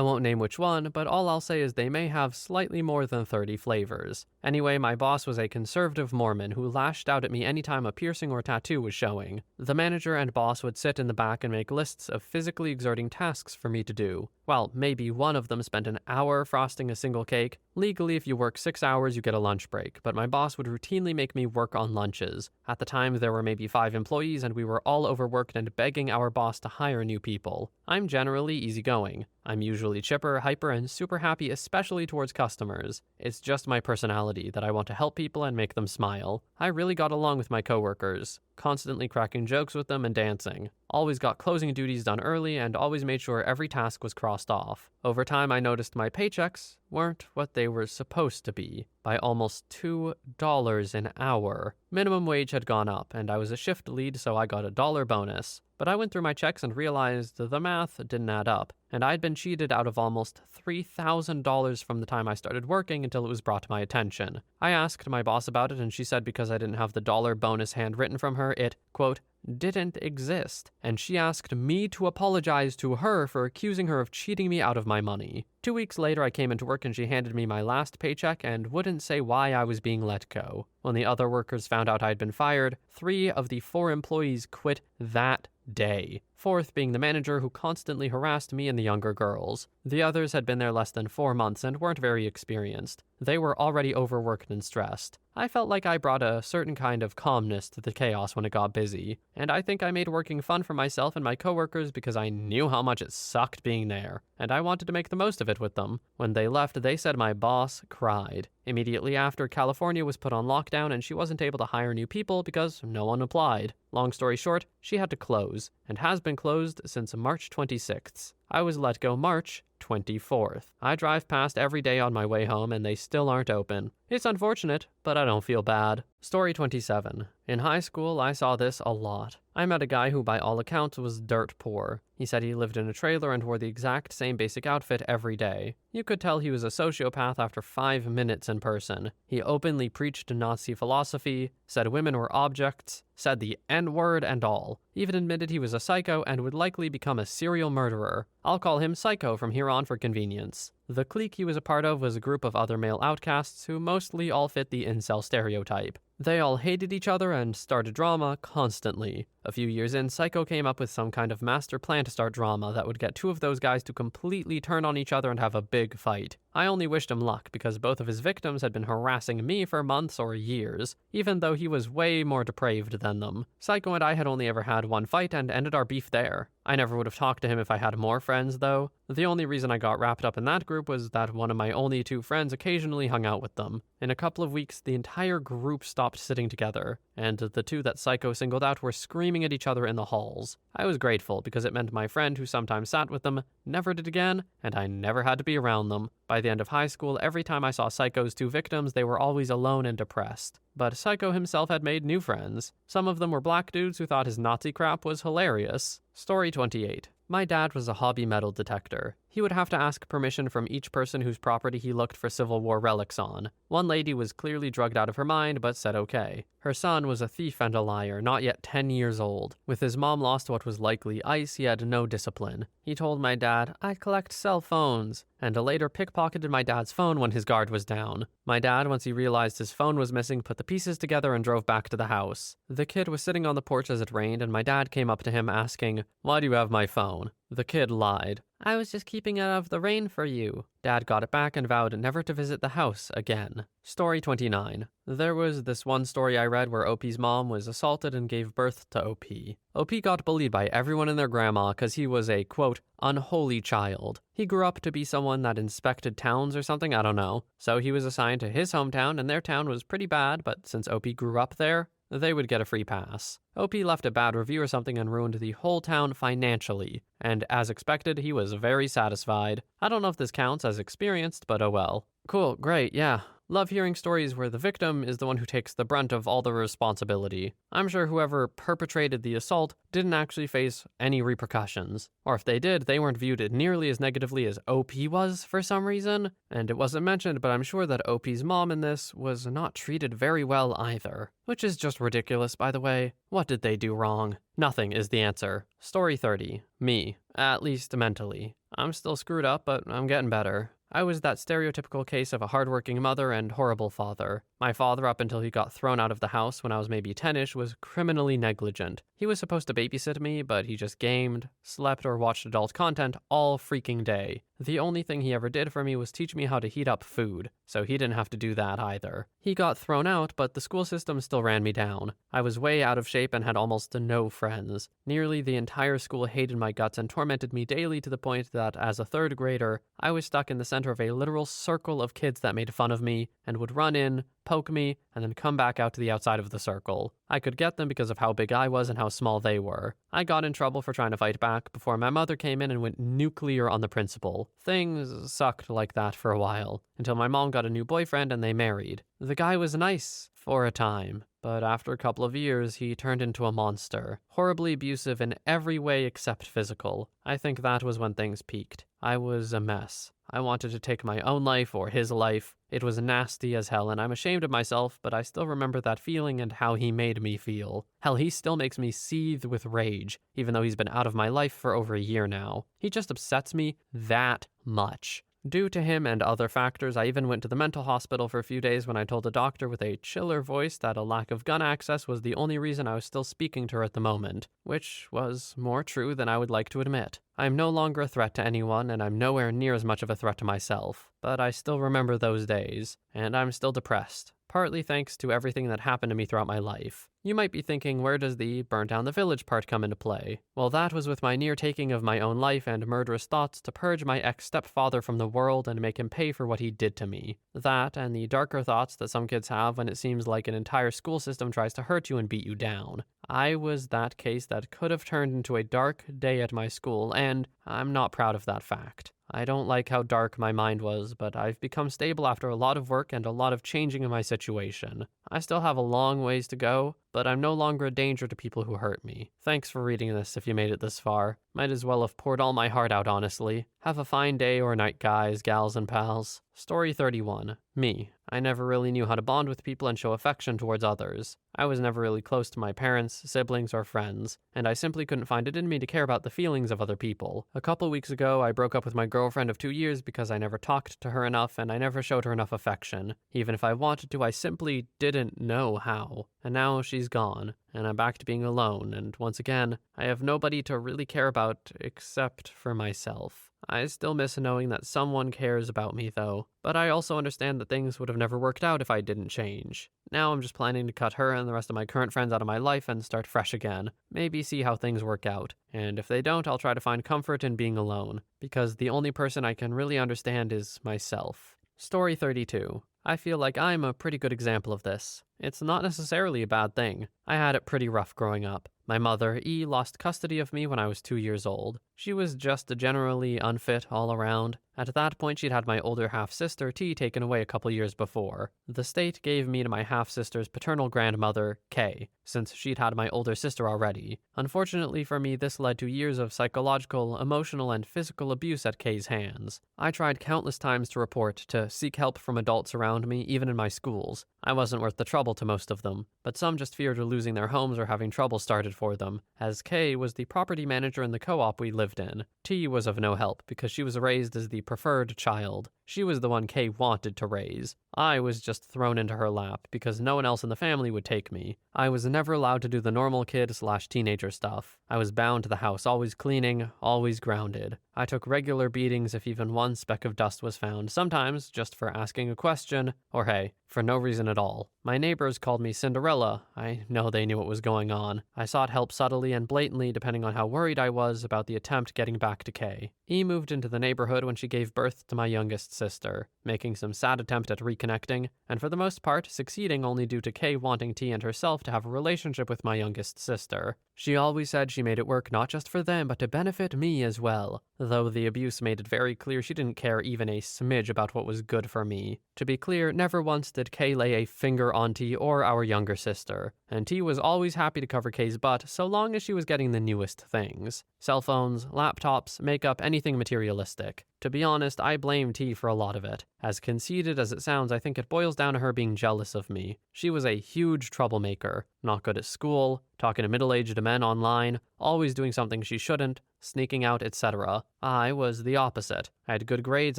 won't name which one, but all I'll say is they may have slightly more than 30 flavors. Anyway, my boss was a conservative Mormon who lashed out at me anytime a piercing or tattoo was showing. The manager and boss would sit in the back and make lists of physically exerting tasks for me to do. Well, maybe one of them spent an hour frosting a single cake. Legally, if you work 6 hours, you get a lunch break, but my boss would routinely make me work on lunches. At the time, there were maybe 5 employees, and we were all overworked and begging our boss to hire new people. I'm generally easygoing. I'm usually chipper, hyper, and super happy, especially towards customers. It's just my personality that I want to help people and make them smile. I really got along with my coworkers, constantly cracking jokes with them and dancing. Always got closing duties done early and always made sure every task was crossed off. Over time, I noticed my paychecks weren't what they were supposed to be, by almost $2 an hour. Minimum wage had gone up, and I was a shift lead, so I got a $1 bonus. But I went through my checks and realized the math didn't add up, and I'd been cheated out of almost $3,000 from the time I started working until it was brought to my attention. I asked my boss about it, and she said because I didn't have the $1 bonus handwritten from her, it, quote, didn't exist, and she asked me to apologize to her for accusing her of cheating me out of my money. 2 weeks later, I came into work and she handed me my last paycheck and wouldn't say why I was being let go. When the other workers found out I'd been fired, 3 of the 4 employees quit that day. 4th being the manager who constantly harassed me and the younger girls. The others had been there less than 4 months and weren't very experienced. They were already overworked and stressed. I felt like I brought a certain kind of calmness to the chaos when it got busy, and I think I made working fun for myself and my coworkers because I knew how much it sucked being there, and I wanted to make the most of it with them. When they left, they said my boss cried. Immediately after, California was put on lockdown and she wasn't able to hire new people because no one applied. Long story short, she had to close, and has been closed since March 26th. I was let go March 24th. I drive past every day on my way home and they still aren't open. It's unfortunate, but I don't feel bad. Story 27. In high school, I saw this a lot. I met a guy who by all accounts was dirt poor. He said he lived in a trailer and wore the exact same basic outfit every day. You could tell he was a sociopath after 5 minutes in person. He openly preached Nazi philosophy, said women were objects, said the N-word and all. Even admitted he was a psycho and would likely become a serial murderer. I'll call him Psycho from here on for convenience. The clique he was a part of was a group of other male outcasts who mostly all fit the incel stereotype. They all hated each other and started drama constantly. A few years in, Psycho came up with some kind of master plan to start drama that would get 2 of those guys to completely turn on each other and have a big fight. I only wished him luck because both of his victims had been harassing me for months or years, even though he was way more depraved than them. Psycho and I had only ever had one fight and ended our beef there. I never would have talked to him if I had more friends, though. The only reason I got wrapped up in that group was that one of my only 2 friends occasionally hung out with them. In a couple of weeks, the entire group stopped sitting together, and the 2 that Psycho singled out were screaming at each other in the halls. I was grateful because it meant my friend who sometimes sat with them never did again, and I never had to be around them. By the end of high school, every time I saw Psycho's 2 victims, they were always alone and depressed. But Psycho himself had made new friends. Some of them were black dudes who thought his Nazi crap was hilarious. Story 28. My dad was a hobby metal detector. he would have to ask permission from each person whose property he looked for Civil War relics on. One lady was clearly drugged out of her mind, but said okay. Her son was a thief and a liar, not yet 10 years old. With his mom lost to what was likely ice, he had no discipline. He told my dad, "I collect cell phones," and later pickpocketed my dad's phone when his guard was down. My dad, once he realized his phone was missing, put the pieces together and drove back to the house. The kid was sitting on the porch as it rained, and my dad came up to him asking, "Why do you have my phone?" The kid lied. "I was just keeping it out of the rain for you." Dad got it back and vowed never to visit the house again. Story 29. There was this one story I read where OP's mom was assaulted and gave birth to OP. OP got bullied by everyone and their grandma because he was a, quote, unholy child. He grew up to be someone that inspected towns or something, I don't know. So he was assigned to his hometown, and their town was pretty bad, but since OP grew up there, they would get a free pass. OP left a bad review or something and ruined the whole town financially, and as expected, he was very satisfied. I don't know if this counts as experienced, but oh well. Cool, great, yeah. Love hearing stories where the victim is the one who takes the brunt of all the responsibility. I'm sure whoever perpetrated the assault didn't actually face any repercussions. Or if they did, they weren't viewed nearly as negatively as OP was for some reason. And it wasn't mentioned, but I'm sure that OP's mom in this was not treated very well either. Which is just ridiculous, by the way. What did they do wrong? Nothing is the answer. Story 30. Me. At least mentally. I'm still screwed up, but I'm getting better. I was that stereotypical case of a hardworking mother and horrible father. My father, up until he got thrown out of the house when I was maybe 10-ish, was criminally negligent. He was supposed to babysit me, but he just gamed, slept, or watched adult content all freaking day. The only thing he ever did for me was teach me how to heat up food, so he didn't have to do that either. He got thrown out, but the school system still ran me down. I was way out of shape and had almost no friends. Nearly the entire school hated my guts and tormented me daily to the point that, as a third grader, I was stuck in the center of a literal circle of kids that made fun of me and would run in, poke me, and then come back out to the outside of the circle. I could get them because of how big I was and how small they were. I got in trouble for trying to fight back before my mother came in and went nuclear on the principal. Things sucked like that for a while, until my mom got a new boyfriend and they married. The guy was nice for a time, but after a couple of years, he turned into a monster. Horribly abusive in every way except physical. I think that was when things peaked. I was a mess. I wanted to take my own life or his life. It was nasty as hell, and I'm ashamed of myself, but I still remember that feeling and how he made me feel. Hell, he still makes me seethe with rage, even though he's been out of my life for over a year now. He just upsets me that much. Due to him and other factors, I even went to the mental hospital for a few days when I told a doctor with a chiller voice that a lack of gun access was the only reason I was still speaking to her at the moment, which was more true than I would like to admit. I'm no longer a threat to anyone, and I'm nowhere near as much of a threat to myself, but I still remember those days, and I'm still depressed, partly thanks to everything that happened to me throughout my life. You might be thinking, where does the burn down the village part come into play? Well, that was with my near taking of my own life and murderous thoughts to purge my ex-stepfather from the world and make him pay for what he did to me. That, and the darker thoughts that some kids have when it seems like an entire school system tries to hurt you and beat you down. I was that case that could have turned into a dark day at my school, and I'm not proud of that fact. I don't like how dark my mind was, but I've become stable after a lot of work and a lot of changing in my situation. I still have a long ways to go, but I'm no longer a danger to people who hurt me. Thanks for reading this if you made it this far. Might as well have poured all my heart out, honestly. Have a fine day or night, guys, gals, and pals. Story 31. Me. I never really knew how to bond with people and show affection towards others. I was never really close to my parents, siblings, or friends, and I simply couldn't find it in me to care about the feelings of other people. A couple weeks ago, I broke up with my girlfriend of 2 years because I never talked to her enough and I never showed her enough affection. Even if I wanted to, I simply didn't know how. And now she's gone, and I'm back to being alone, and once again, I have nobody to really care about except for myself. I still miss knowing that someone cares about me, though, but I also understand that things would have never worked out if I didn't change. Now I'm just planning to cut her and the rest of my current friends out of my life and start fresh again. Maybe see how things work out, and if they don't, I'll try to find comfort in being alone, because the only person I can really understand is myself. Story 32. I feel like I'm a pretty good example of this. it's not necessarily a bad thing. I had it pretty rough growing up. My mother, E, lost custody of me when I was 2 years old. She was just generally unfit all around. At that point, she'd had my older half-sister, T, taken away a couple years before. The state gave me to my half-sister's paternal grandmother, K, since she'd had my older sister already. Unfortunately for me, this led to years of psychological, emotional, and physical abuse at K's hands. I tried countless times to report, to seek help from adults around me, even in my schools. I wasn't worth the trouble to most of them, but some just feared losing their homes or having trouble started for them, as K was the property manager in the co-op we lived in. T was of no help because she was raised as the preferred child. She was the one K wanted to raise. I was just thrown into her lap because no one else in the family would take me. I was never allowed to do the normal kid/teenager stuff. I was bound to the house, always cleaning, always grounded. I took regular beatings if even one speck of dust was found, sometimes just for asking a question, or hey, for no reason at all. My neighbors called me Cinderella. I know they knew what was going on. I sought help subtly and blatantly depending on how worried I was about the attempt getting back to K. E moved into the neighborhood when she gave birth to my youngest sister, making some sad attempt at reconnecting, and for the most part succeeding only due to K wanting T and herself to have a relationship with my youngest sister. She always said she made it work not just for them, but to benefit me as well, though the abuse made it very clear she didn't care even a smidge about what was good for me. To be clear, never once did K lay a finger on T or our younger sister, and T was always happy to cover K's butt so long as she was getting the newest things. Cell phones, laptops, makeup, anything materialistic. To be honest, I blame T for a lot of it. As conceited as it sounds, I think it boils down to her being jealous of me. She was a huge troublemaker, not good at school, talking to middle-aged men online, always doing something she shouldn't, sneaking out, etc. I was the opposite. I had good grades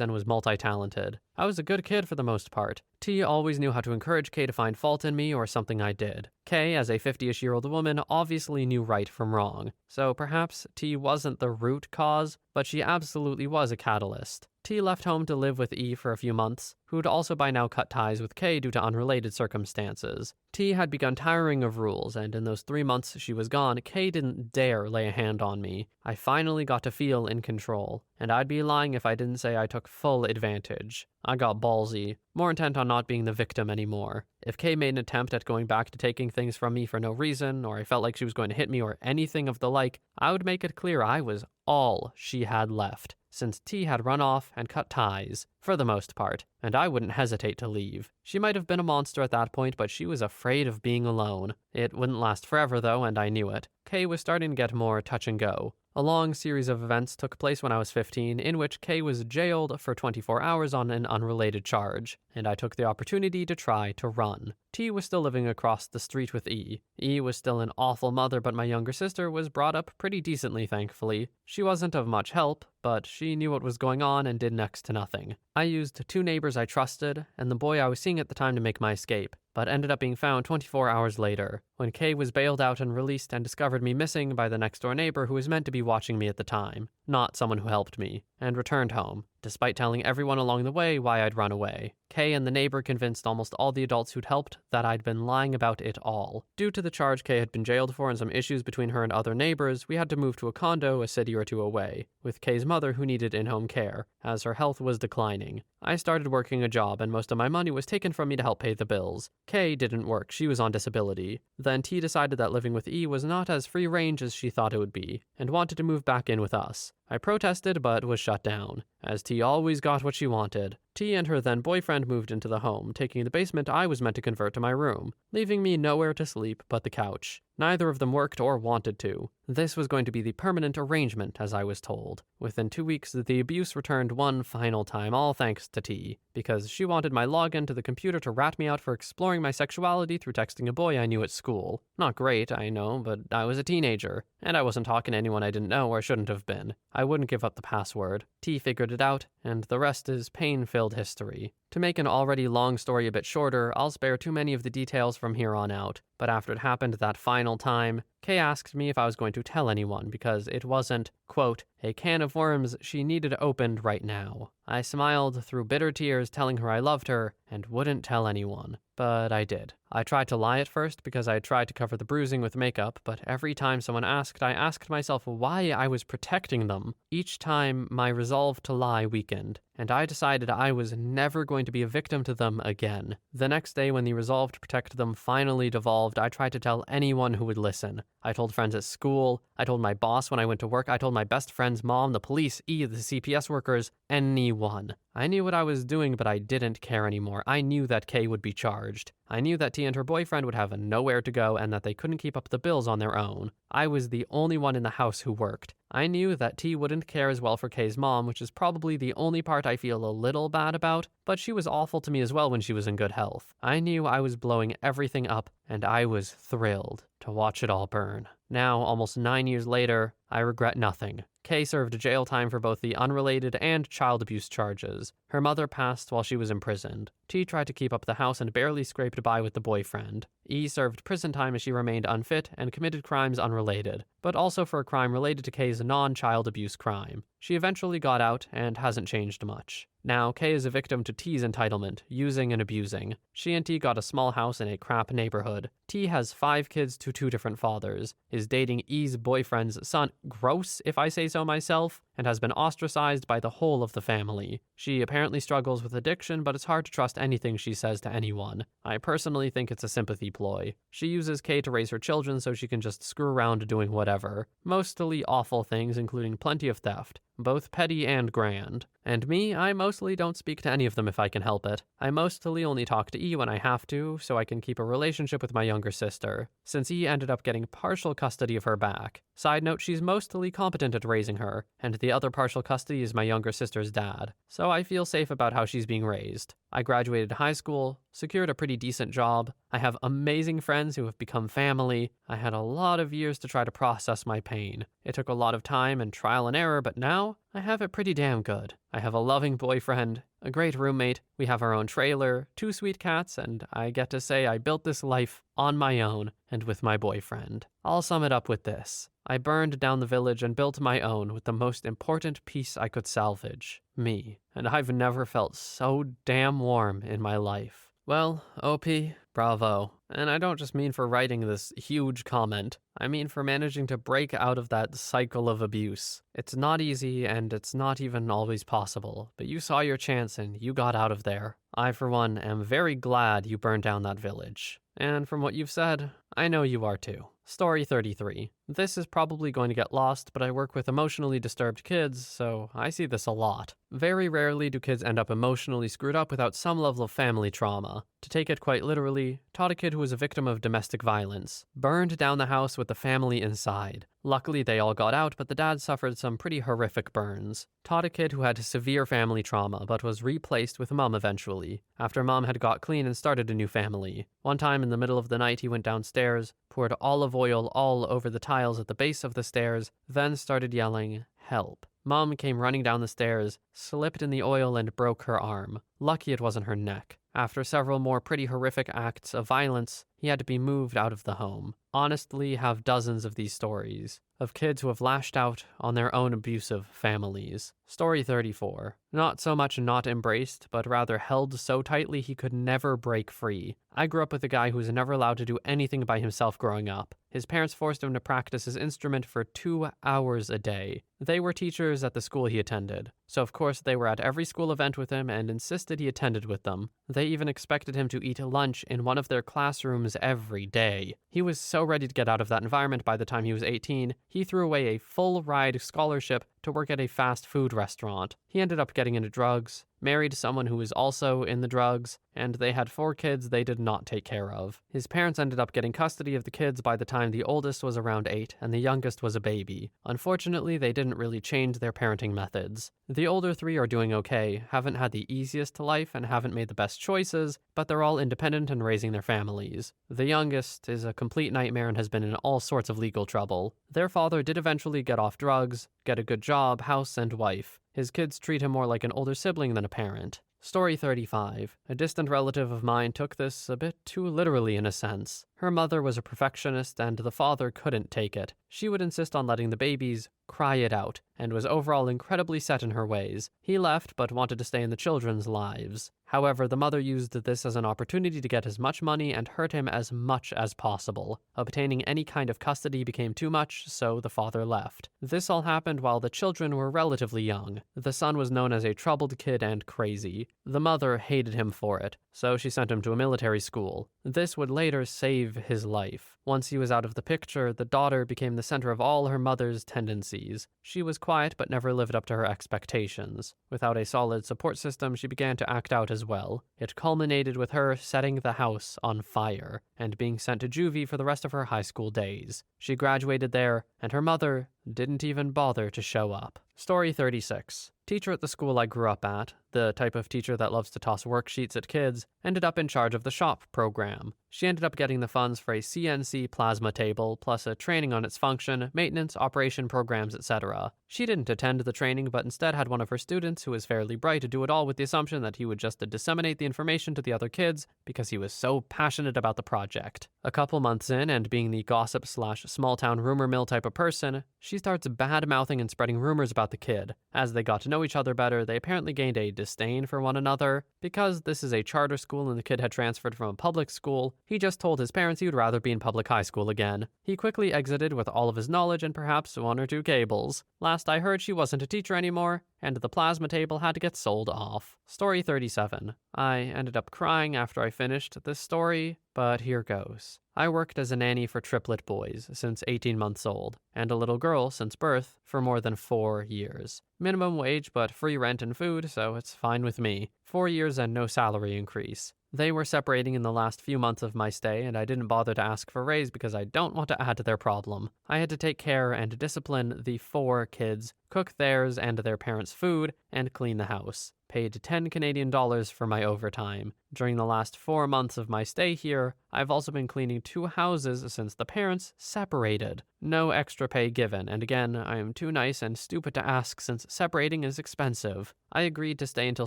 and was multi-talented. I was a good kid for the most part. T always knew how to encourage K to find fault in me or something I did. K, as a 50-ish-year-old woman, obviously knew right from wrong. So perhaps T wasn't the root cause, but she absolutely was a catalyst. T left home to live with E for a few months, who'd also by now cut ties with K due to unrelated circumstances. T had begun tiring of rules, and in those 3 months she was gone, K didn't dare lay a hand on me. I finally got to feel in control, and I'd be lying if I didn't say I took full advantage. I got ballsy, more intent on not being the victim anymore. If K made an attempt at going back to taking things from me for no reason, or I felt like she was going to hit me or anything of the like, I would make it clear I was all she had left, since T had run off and cut ties, for the most part, and I wouldn't hesitate to leave. She might have been a monster at that point, but she was afraid of being alone. It wouldn't last forever though, and I knew it. K was starting to get more touch and go. A long series of events took place when I was 15, in which K was jailed for 24 hours on an unrelated charge, and I took the opportunity to try to run. T was still living across the street with E. E was still an awful mother, but my younger sister was brought up pretty decently, thankfully. She wasn't of much help, but she knew what was going on and did next to nothing. I used 2 neighbors I trusted, and the boy I was seeing at the time to make my escape, but ended up being found 24 hours later, when K was bailed out and released and discovered me missing by the next-door neighbor who was meant to be watching me at the time, not someone who helped me, and returned home, despite telling everyone along the way why I'd run away. K and the neighbor convinced almost all the adults who'd helped that I'd been lying about it all. Due to the charge K had been jailed for and some issues between her and other neighbors, we had to move to a condo a city or 2 away, with K's mother who needed in-home care, as her health was declining. I started working a job and most of my money was taken from me to help pay the bills. K didn't work, she was on disability. Then T decided that living with E was not as free range as she thought it would be, and wanted to move back in with us. I protested but was shut down, as T always got what she wanted. T and her then boyfriend moved into the home, taking the basement I was meant to convert to my room, leaving me nowhere to sleep but the couch. Neither of them worked or wanted to. This was going to be the permanent arrangement, as I was told. Within 2 weeks, the abuse returned one final time, all thanks to T, because she wanted my login to the computer to rat me out for exploring my sexuality through texting a boy I knew at school. Not great, I know, but I was a teenager, and I wasn't talking to anyone I didn't know or shouldn't have been. I wouldn't give up the password. T figured it out, and the rest is pain-filled history. To make an already long story a bit shorter, I'll spare too many of the details from here on out, but after it happened that final time, Kay asked me if I was going to tell anyone because it wasn't, quote, a can of worms she needed opened right now. I smiled through bitter tears telling her I loved her and wouldn't tell anyone. But I did. I tried to lie at first because I tried to cover the bruising with makeup, but every time someone asked, I asked myself why I was protecting them. Each time, my resolve to lie weakened, and I decided I was never going to be a victim to them again. The next day, when the resolve to protect them finally devolved, I tried to tell anyone who would listen. I told friends at school, I told my boss when I went to work, I told my best friend's mom, the police, the CPS workers, anyone. I knew what I was doing, but I didn't care anymore. I knew that Kay would be charged. I knew that T and her boyfriend would have nowhere to go and that they couldn't keep up the bills on their own. I was the only one in the house who worked. I knew that T wouldn't care as well for Kay's mom, which is probably the only part I feel a little bad about, but she was awful to me as well when she was in good health. I knew I was blowing everything up, and I was thrilled to watch it all burn. Now, almost 9 years later, I regret nothing. Kay served jail time for both the unrelated and child abuse charges. Her mother passed while she was imprisoned. T tried to keep up the house and barely scraped by with the boyfriend. E served prison time as she remained unfit and committed crimes unrelated, but also for a crime related to Kay's non-child abuse crime. She eventually got out and hasn't changed much. Now, Kay is a victim to T's entitlement, using and abusing. She and T got a small house in a crap neighborhood. T has 5 kids to 2 different fathers, is dating E's boyfriend's son, gross if I say so myself, and has been ostracized by the whole of the family. She apparently struggles with addiction, but it's hard to trust anything she says to anyone. I personally think it's a sympathy ploy. She uses Kay to raise her children so she can just screw around doing whatever. Mostly awful things, including plenty of theft, both petty and grand. And me, I mostly don't speak to any of them if I can help it. I mostly only talk to E when I have to, so I can keep a relationship with my younger sister, since E ended up getting partial custody of her back. Side note, she's mostly competent at raising her, and the other partial custody is my younger sister's dad, so I feel safe about how she's being raised. I graduated high school, secured a pretty decent job, I have amazing friends who have become family. I had a lot of years to try to process my pain. It took a lot of time and trial and error, but now I have it pretty damn good. I have a loving boyfriend, a great roommate, we have our own trailer, 2 sweet cats, and I get to say I built this life on my own and with my boyfriend. I'll sum it up with this. I burned down the village and built my own with the most important piece I could salvage, me, and I've never felt so damn warm in my life. Well, OP, bravo. And I don't just mean for writing this huge comment. I mean for managing to break out of that cycle of abuse. It's not easy and it's not even always possible, but you saw your chance and you got out of there. I, for one, am very glad you burned down that village. And from what you've said, I know you are too. Story 33. This is probably going to get lost, but I work with emotionally disturbed kids, so I see this a lot. Very rarely do kids end up emotionally screwed up without some level of family trauma. To take it quite literally, taught a kid who was a victim of domestic violence. Burned down the house with the family inside. Luckily, they all got out, but the dad suffered some pretty horrific burns. Taught a kid who had severe family trauma, but was replaced with mom eventually, after mom had got clean and started a new family. One time in the middle of the night, he went downstairs, poured olive oil all over the tiles at the base of the stairs, then started yelling, "Help." Mom came running down the stairs, slipped in the oil and broke her arm. Lucky it wasn't her neck. After several more pretty horrific acts of violence, he had to be moved out of the home. Honestly, have dozens of these stories of kids who have lashed out on their own abusive families. Story 34. Not so much not embraced, but rather held so tightly he could never break free. I grew up with a guy who was never allowed to do anything by himself growing up. His parents forced him to practice his instrument for 2 hours a day. They were teachers at the school he attended, so of course they were at every school event with him and insisted he attended with them. They even expected him to eat lunch in one of their classrooms every day. He was so ready to get out of that environment by the time he was 18, he threw away a full-ride scholarship to work at a fast food restaurant. He ended up getting into drugs, married someone who was also in the drugs, and they had 4 kids they did not take care of. His parents ended up getting custody of the kids by the time the oldest was around 8 and the youngest was a baby. Unfortunately, they didn't really change their parenting methods. The older 3 are doing okay, haven't had the easiest life and haven't made the best choices, but they're all independent and raising their families. The youngest is a complete nightmare and has been in all sorts of legal trouble. Their father did eventually get off drugs, get a good job, house, and wife. His kids treat him more like an older sibling than a parent. Story 35. A distant relative of mine took this a bit too literally in a sense. Her mother was a perfectionist and the father couldn't take it. She would insist on letting the babies cry it out, and was overall incredibly set in her ways. He left, but wanted to stay in the children's lives. However, the mother used this as an opportunity to get as much money and hurt him as much as possible. Obtaining any kind of custody became too much, so the father left. This all happened while the children were relatively young. The son was known as a troubled kid and crazy. The mother hated him for it, so she sent him to a military school. This would later save his life. Once he was out of the picture, the daughter became the center of all her mother's tendencies. She was quiet but never lived up to her expectations. Without a solid support system, she began to act out as well. It culminated with her setting the house on fire and being sent to juvie for the rest of her high school days. She graduated there, and her mother didn't even bother to show up. Story 36. Teacher at the school I grew up at, the type of teacher that loves to toss worksheets at kids, ended up in charge of the shop program. She ended up getting the funds for a CNC plasma table, plus a training on its function, maintenance, operation programs, etc. She didn't attend the training, but instead had one of her students, who was fairly bright, do it all with the assumption that he would just disseminate the information to the other kids because he was so passionate about the project. A couple months in, and being the gossip/small-town rumor mill type of person, she starts bad-mouthing and spreading rumors about the kid. As they got to know each other better, they apparently gained a disdain for one another. Because this is a charter school and the kid had transferred from a public school, he just told his parents he would rather be in public high school again. He quickly exited with all of his knowledge and perhaps one or two cables. Last I heard, she wasn't a teacher anymore, and the plasma table had to get sold off. Story 37. I ended up crying after I finished this story, but here goes. I worked as a nanny for triplet boys since 18 months old, and a little girl since birth for more than 4 years. Minimum wage, but free rent and food, so it's fine with me. 4 years and no salary increase. They were separating in the last few months of my stay, and I didn't bother to ask for a raise because I don't want to add to their problem. I had to take care and discipline the 4 kids, cook theirs and their parents' food, and clean the house. Paid 10 Canadian dollars for my overtime. During the last 4 months of my stay here, I've also been cleaning 2 houses since the parents separated. No extra pay given, and again, I am too nice and stupid to ask since separating is expensive. I agreed to stay until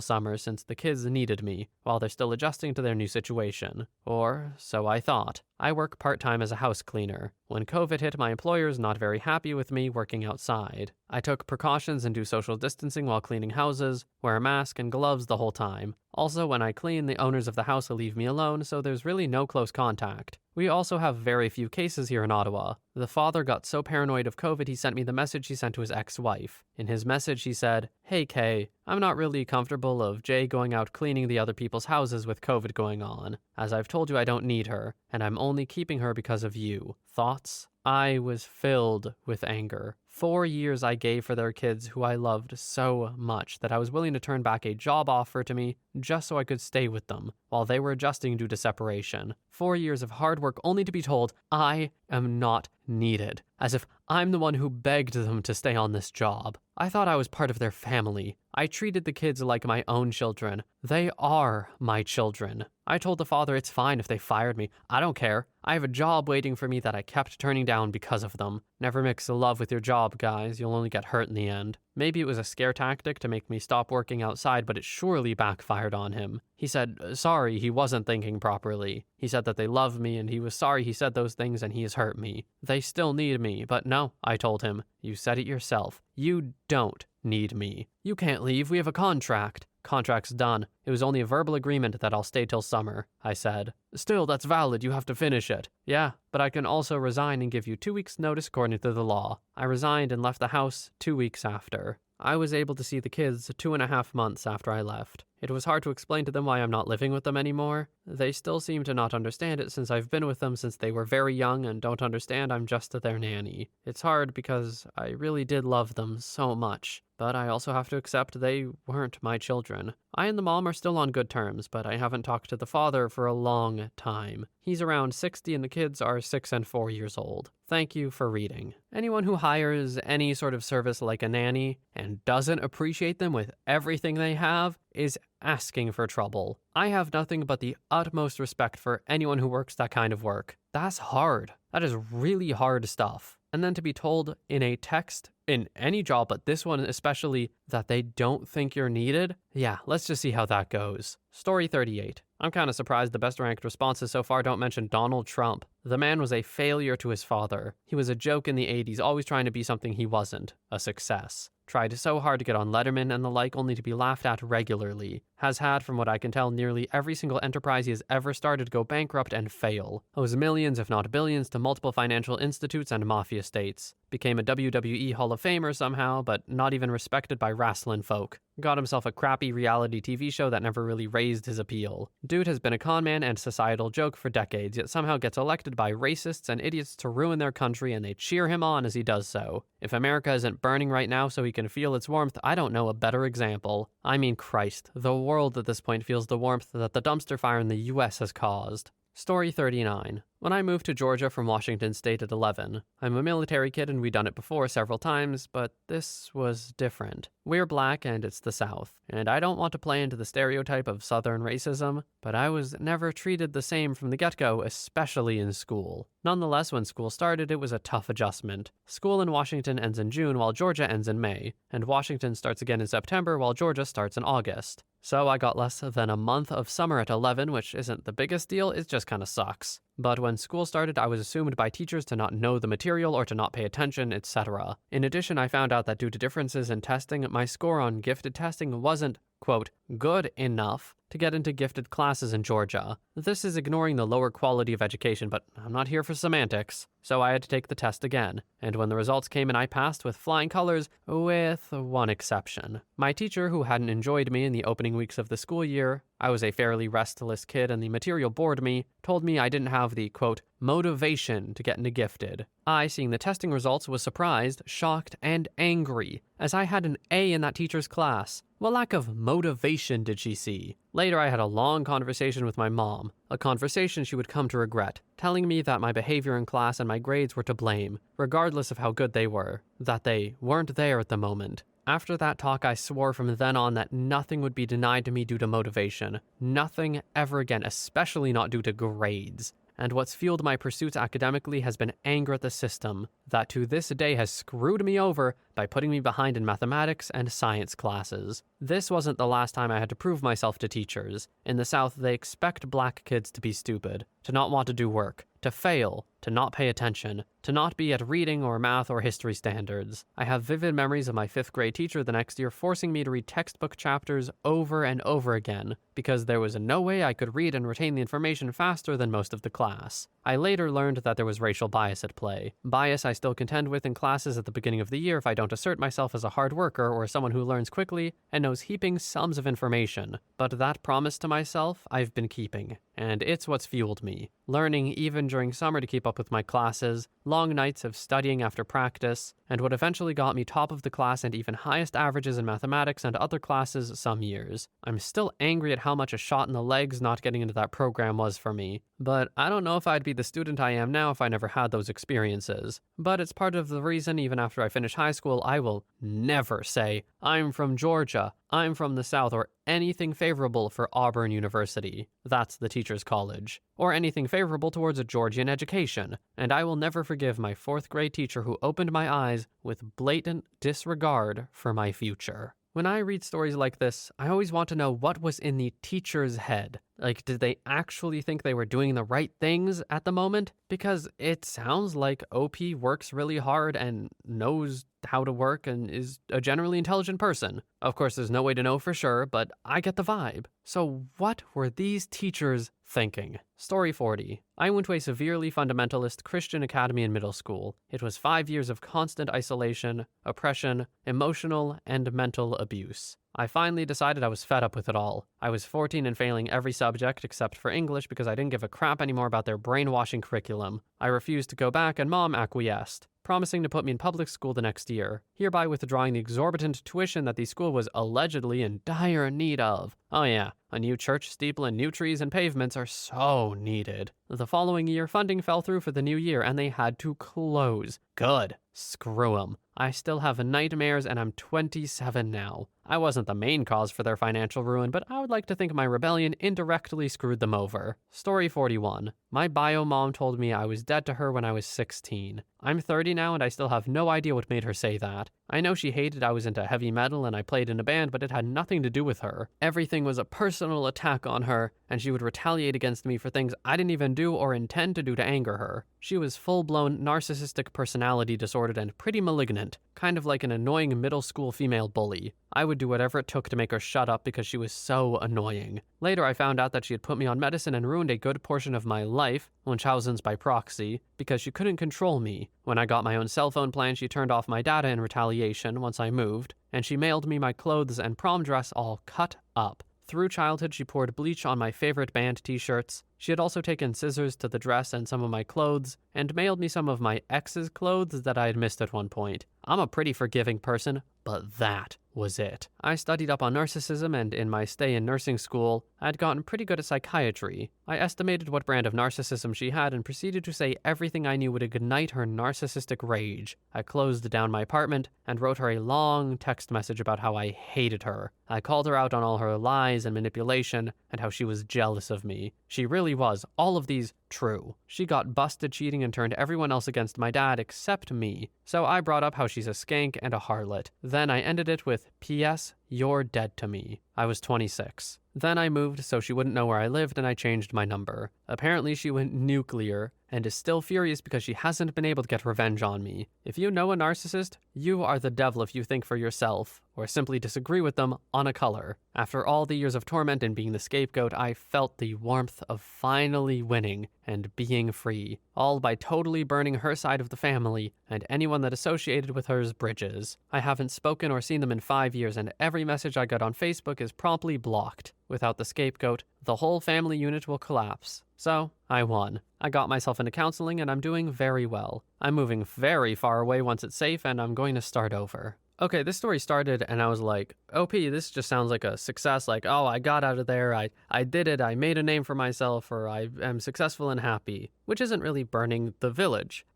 summer since the kids needed me, while they're still adjusting to their new situation. Or so I thought. I work part-time as a house cleaner. When COVID hit, my employer's not very happy with me working outside. I took precautions and do social distancing while cleaning houses, wear a mask and gloves the whole time. Also, when I clean, the owners of the house will leave me alone, so there's really no close contact. We also have very few cases here in Ottawa. The father got so paranoid of COVID he sent me the message he sent to his ex-wife. In his message he said, "Hey Kay, I'm not really comfortable of Jay going out cleaning the other people's houses with COVID going on. As I've told you, I don't need her, and I'm only keeping her because of you. Thoughts?" I was filled with anger. 4 years I gave for their kids who I loved so much that I was willing to turn back a job offer to me just so I could stay with them while they were adjusting due to separation. 4 years of hard work only to be told I am not needed, as if I'm the one who begged them to stay on this job. I thought I was part of their family. I treated the kids like my own children. They are my children. I told the father it's fine if they fired me. I don't care. I have a job waiting for me that I kept turning down because of them. Never mix love with your job, guys. You'll only get hurt in the end. Maybe it was a scare tactic to make me stop working outside, but it surely backfired on him. He said, sorry, he wasn't thinking properly. He said that they love me, and he was sorry he said those things and he has hurt me. They still need me, but no, I told him. You said it yourself. You don't need me. You can't leave. We have a contract. Contract's done. It was only a verbal agreement that I'll stay till summer, I said. Still, that's valid. You have to finish it. Yeah, but I can also resign and give you 2 weeks' notice according to the law. I resigned and left the house 2 weeks after. I was able to see the kids 2.5 months after I left. It was hard to explain to them why I'm not living with them anymore. They still seem to not understand it since I've been with them since they were very young and don't understand I'm just their nanny. It's hard because I really did love them so much, but I also have to accept they weren't my children. I and the mom are still on good terms, but I haven't talked to the father for a long time. He's around 60 and the kids are 6 and 4 years old. Thank you for reading. Anyone who hires any sort of service like a nanny and doesn't appreciate them with everything they have is asking for trouble. I have nothing but the utmost respect for anyone who works that kind of work. That's hard. That is really hard stuff. And then to be told in a text, in any job, but this one especially, that they don't think you're needed? Yeah, let's just see how that goes. Story 38. I'm kind of surprised the best ranked responses so far don't mention Donald Trump. The man was a failure to his father. He was a joke in the 80s, always trying to be something he wasn't. A success. Tried so hard to get on Letterman and the like only to be laughed at regularly. Has had, from what I can tell, nearly every single enterprise he has ever started go bankrupt and fail. Owes millions, if not billions, to multiple financial institutes and mafia states. Became a WWE Hall of Famer somehow, but not even respected by wrestling folk. Got himself a crappy reality TV show that never really raised his appeal. Dude has been a con man and societal joke for decades, yet somehow gets elected by racists and idiots to ruin their country, and they cheer him on as he does so. If America isn't burning right now so he can feel its warmth, I don't know a better example. I mean, Christ, the world at this point feels the warmth that the dumpster fire in the US has caused. Story 39. When I moved to Georgia from Washington State at 11, I'm a military kid and we'd done it before several times, but this was different. We're black and it's the South, and I don't want to play into the stereotype of Southern racism, but I was never treated the same from the get-go, especially in school. Nonetheless, when school started, it was a tough adjustment. School in Washington ends in June while Georgia ends in May, and Washington starts again in September while Georgia starts in August. So I got less than a month of summer at 11, which isn't the biggest deal, it just kinda sucks. But when school started, I was assumed by teachers to not know the material or to not pay attention, etc. In addition, I found out that due to differences in testing, my score on gifted testing wasn't, quote, good enough to get into gifted classes in Georgia. This is ignoring the lower quality of education, but I'm not here for semantics. So I had to take the test again, and when the results came in, I passed with flying colors, with one exception. My teacher, who hadn't enjoyed me in the opening weeks of the school year, I was a fairly restless kid and the material bored me, told me I didn't have the, quote, motivation to get into gifted. I, seeing the testing results, was surprised, shocked, and angry, as I had an A in that teacher's class. What lack of motivation did she see? Later, I had a long conversation with my mom, a conversation she would come to regret, telling me that my behavior in class and my grades were to blame, regardless of how good they were, that they weren't there at the moment. After that talk, I swore from then on that nothing would be denied to me due to motivation. Nothing ever again, especially not due to grades. And what's fueled my pursuits academically has been anger at the system that to this day has screwed me over by putting me behind in mathematics and science classes. This wasn't the last time I had to prove myself to teachers. In the South, they expect black kids to be stupid, to not want to do work, to fail, to not pay attention, to not be at reading or math or history standards. I have vivid memories of my 5th grade teacher the next year forcing me to read textbook chapters over and over again because there was no way I could read and retain the information faster than most of the class. I later learned that there was racial bias at play. Bias I still contend with in classes at the beginning of the year if I don't assert myself as a hard worker or someone who learns quickly and knows heaping sums of information. But that promise to myself I've been keeping, and it's what's fueled me. Learning even during summer to keep up with my classes, long nights of studying after practice, and what eventually got me top of the class and even highest averages in mathematics and other classes some years. I'm still angry at how much a shot in the legs not getting into that program was for me, but I don't know if I'd be the student I am now if I never had those experiences. But it's part of the reason even after I finish high school, I will never say, I'm from Georgia, I'm from the South, or anything favorable for Auburn University. That's the teacher's college. Or anything favorable towards a Georgian education. And I will never forgive my 4th grade teacher who opened my eyes with blatant disregard for my future. When I read stories like this, I always want to know what was in the teacher's head. Like, did they actually think they were doing the right things at the moment? Because it sounds like OP works really hard and knows how to work and is a generally intelligent person. Of course, there's no way to know for sure, but I get the vibe. So what were these teachers thinking? Story 40. I went to a severely fundamentalist Christian academy in middle school. It was 5 years of constant isolation, oppression, emotional and mental abuse. I finally decided I was fed up with it all. I was 14 and failing every subject except for English because I didn't give a crap anymore about their brainwashing curriculum. I refused to go back and Mom acquiesced, promising to put me in public school the next year, hereby withdrawing the exorbitant tuition that the school was allegedly in dire need of. Oh yeah, a new church steeple and new trees and pavements are so needed. The following year, funding fell through for the new year and they had to close. Good. Screw 'em. I still have nightmares and I'm 27 now. I wasn't the main cause for their financial ruin, but I would like to think my rebellion indirectly screwed them over. Story 41. My bio mom told me I was dead to her when I was 16. I'm 30 now and I still have no idea what made her say that. I know she hated I was into heavy metal and I played in a band, but it had nothing to do with her. Everything was a personal personal attack on her, and she would retaliate against me for things I didn't even do or intend to do to anger her. She was full-blown narcissistic personality disordered and pretty malignant, kind of like an annoying middle school female bully. I would do whatever it took to make her shut up because she was so annoying. Later, I found out that she had put me on medicine and ruined a good portion of my life, Munchausen's by proxy, because she couldn't control me. When I got my own cell phone plan, she turned off my data in retaliation once I moved, and she mailed me my clothes and prom dress all cut up. Through childhood, she poured bleach on my favorite band t-shirts. She had also taken scissors to the dress and some of my clothes, and mailed me some of my ex's clothes that I had missed at one point. I'm a pretty forgiving person, but that was it. I studied up on narcissism, and in my stay in nursing school, I had gotten pretty good at psychiatry. I estimated what brand of narcissism she had and proceeded to say everything I knew would ignite her narcissistic rage. I closed down my apartment and wrote her a long text message about how I hated her. I called her out on all her lies and manipulation and how she was jealous of me. She really was, all of these, true. She got busted cheating and turned everyone else against my dad except me. So I brought up how she's a skank and a harlot. Then I ended it with, P.S. You're dead to me. I was 26. Then I moved so she wouldn't know where I lived, and I changed my number. Apparently she went nuclear and is still furious because she hasn't been able to get revenge on me. If you know a narcissist, you are the devil if you think for yourself, or simply disagree with them on a color. After all the years of torment and being the scapegoat, I felt the warmth of finally winning and being free, all by totally burning her side of the family and anyone that associated with her's bridges. I haven't spoken or seen them in 5 years, and every message I got on Facebook is promptly blocked. Without the scapegoat, the whole family unit will collapse. So, I won. I got myself into counseling and I'm doing very well. I'm moving very far away once it's safe, and I'm going to start over. Okay, this story started and I was like, OP, this just sounds like a success. Like, oh, I got out of there, I did it, I made a name for myself, or I am successful and happy, which isn't really burning the village.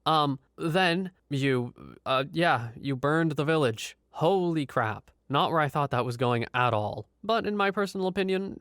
Then you burned the village. Holy crap. Not where I thought that was going at all. But in my personal opinion,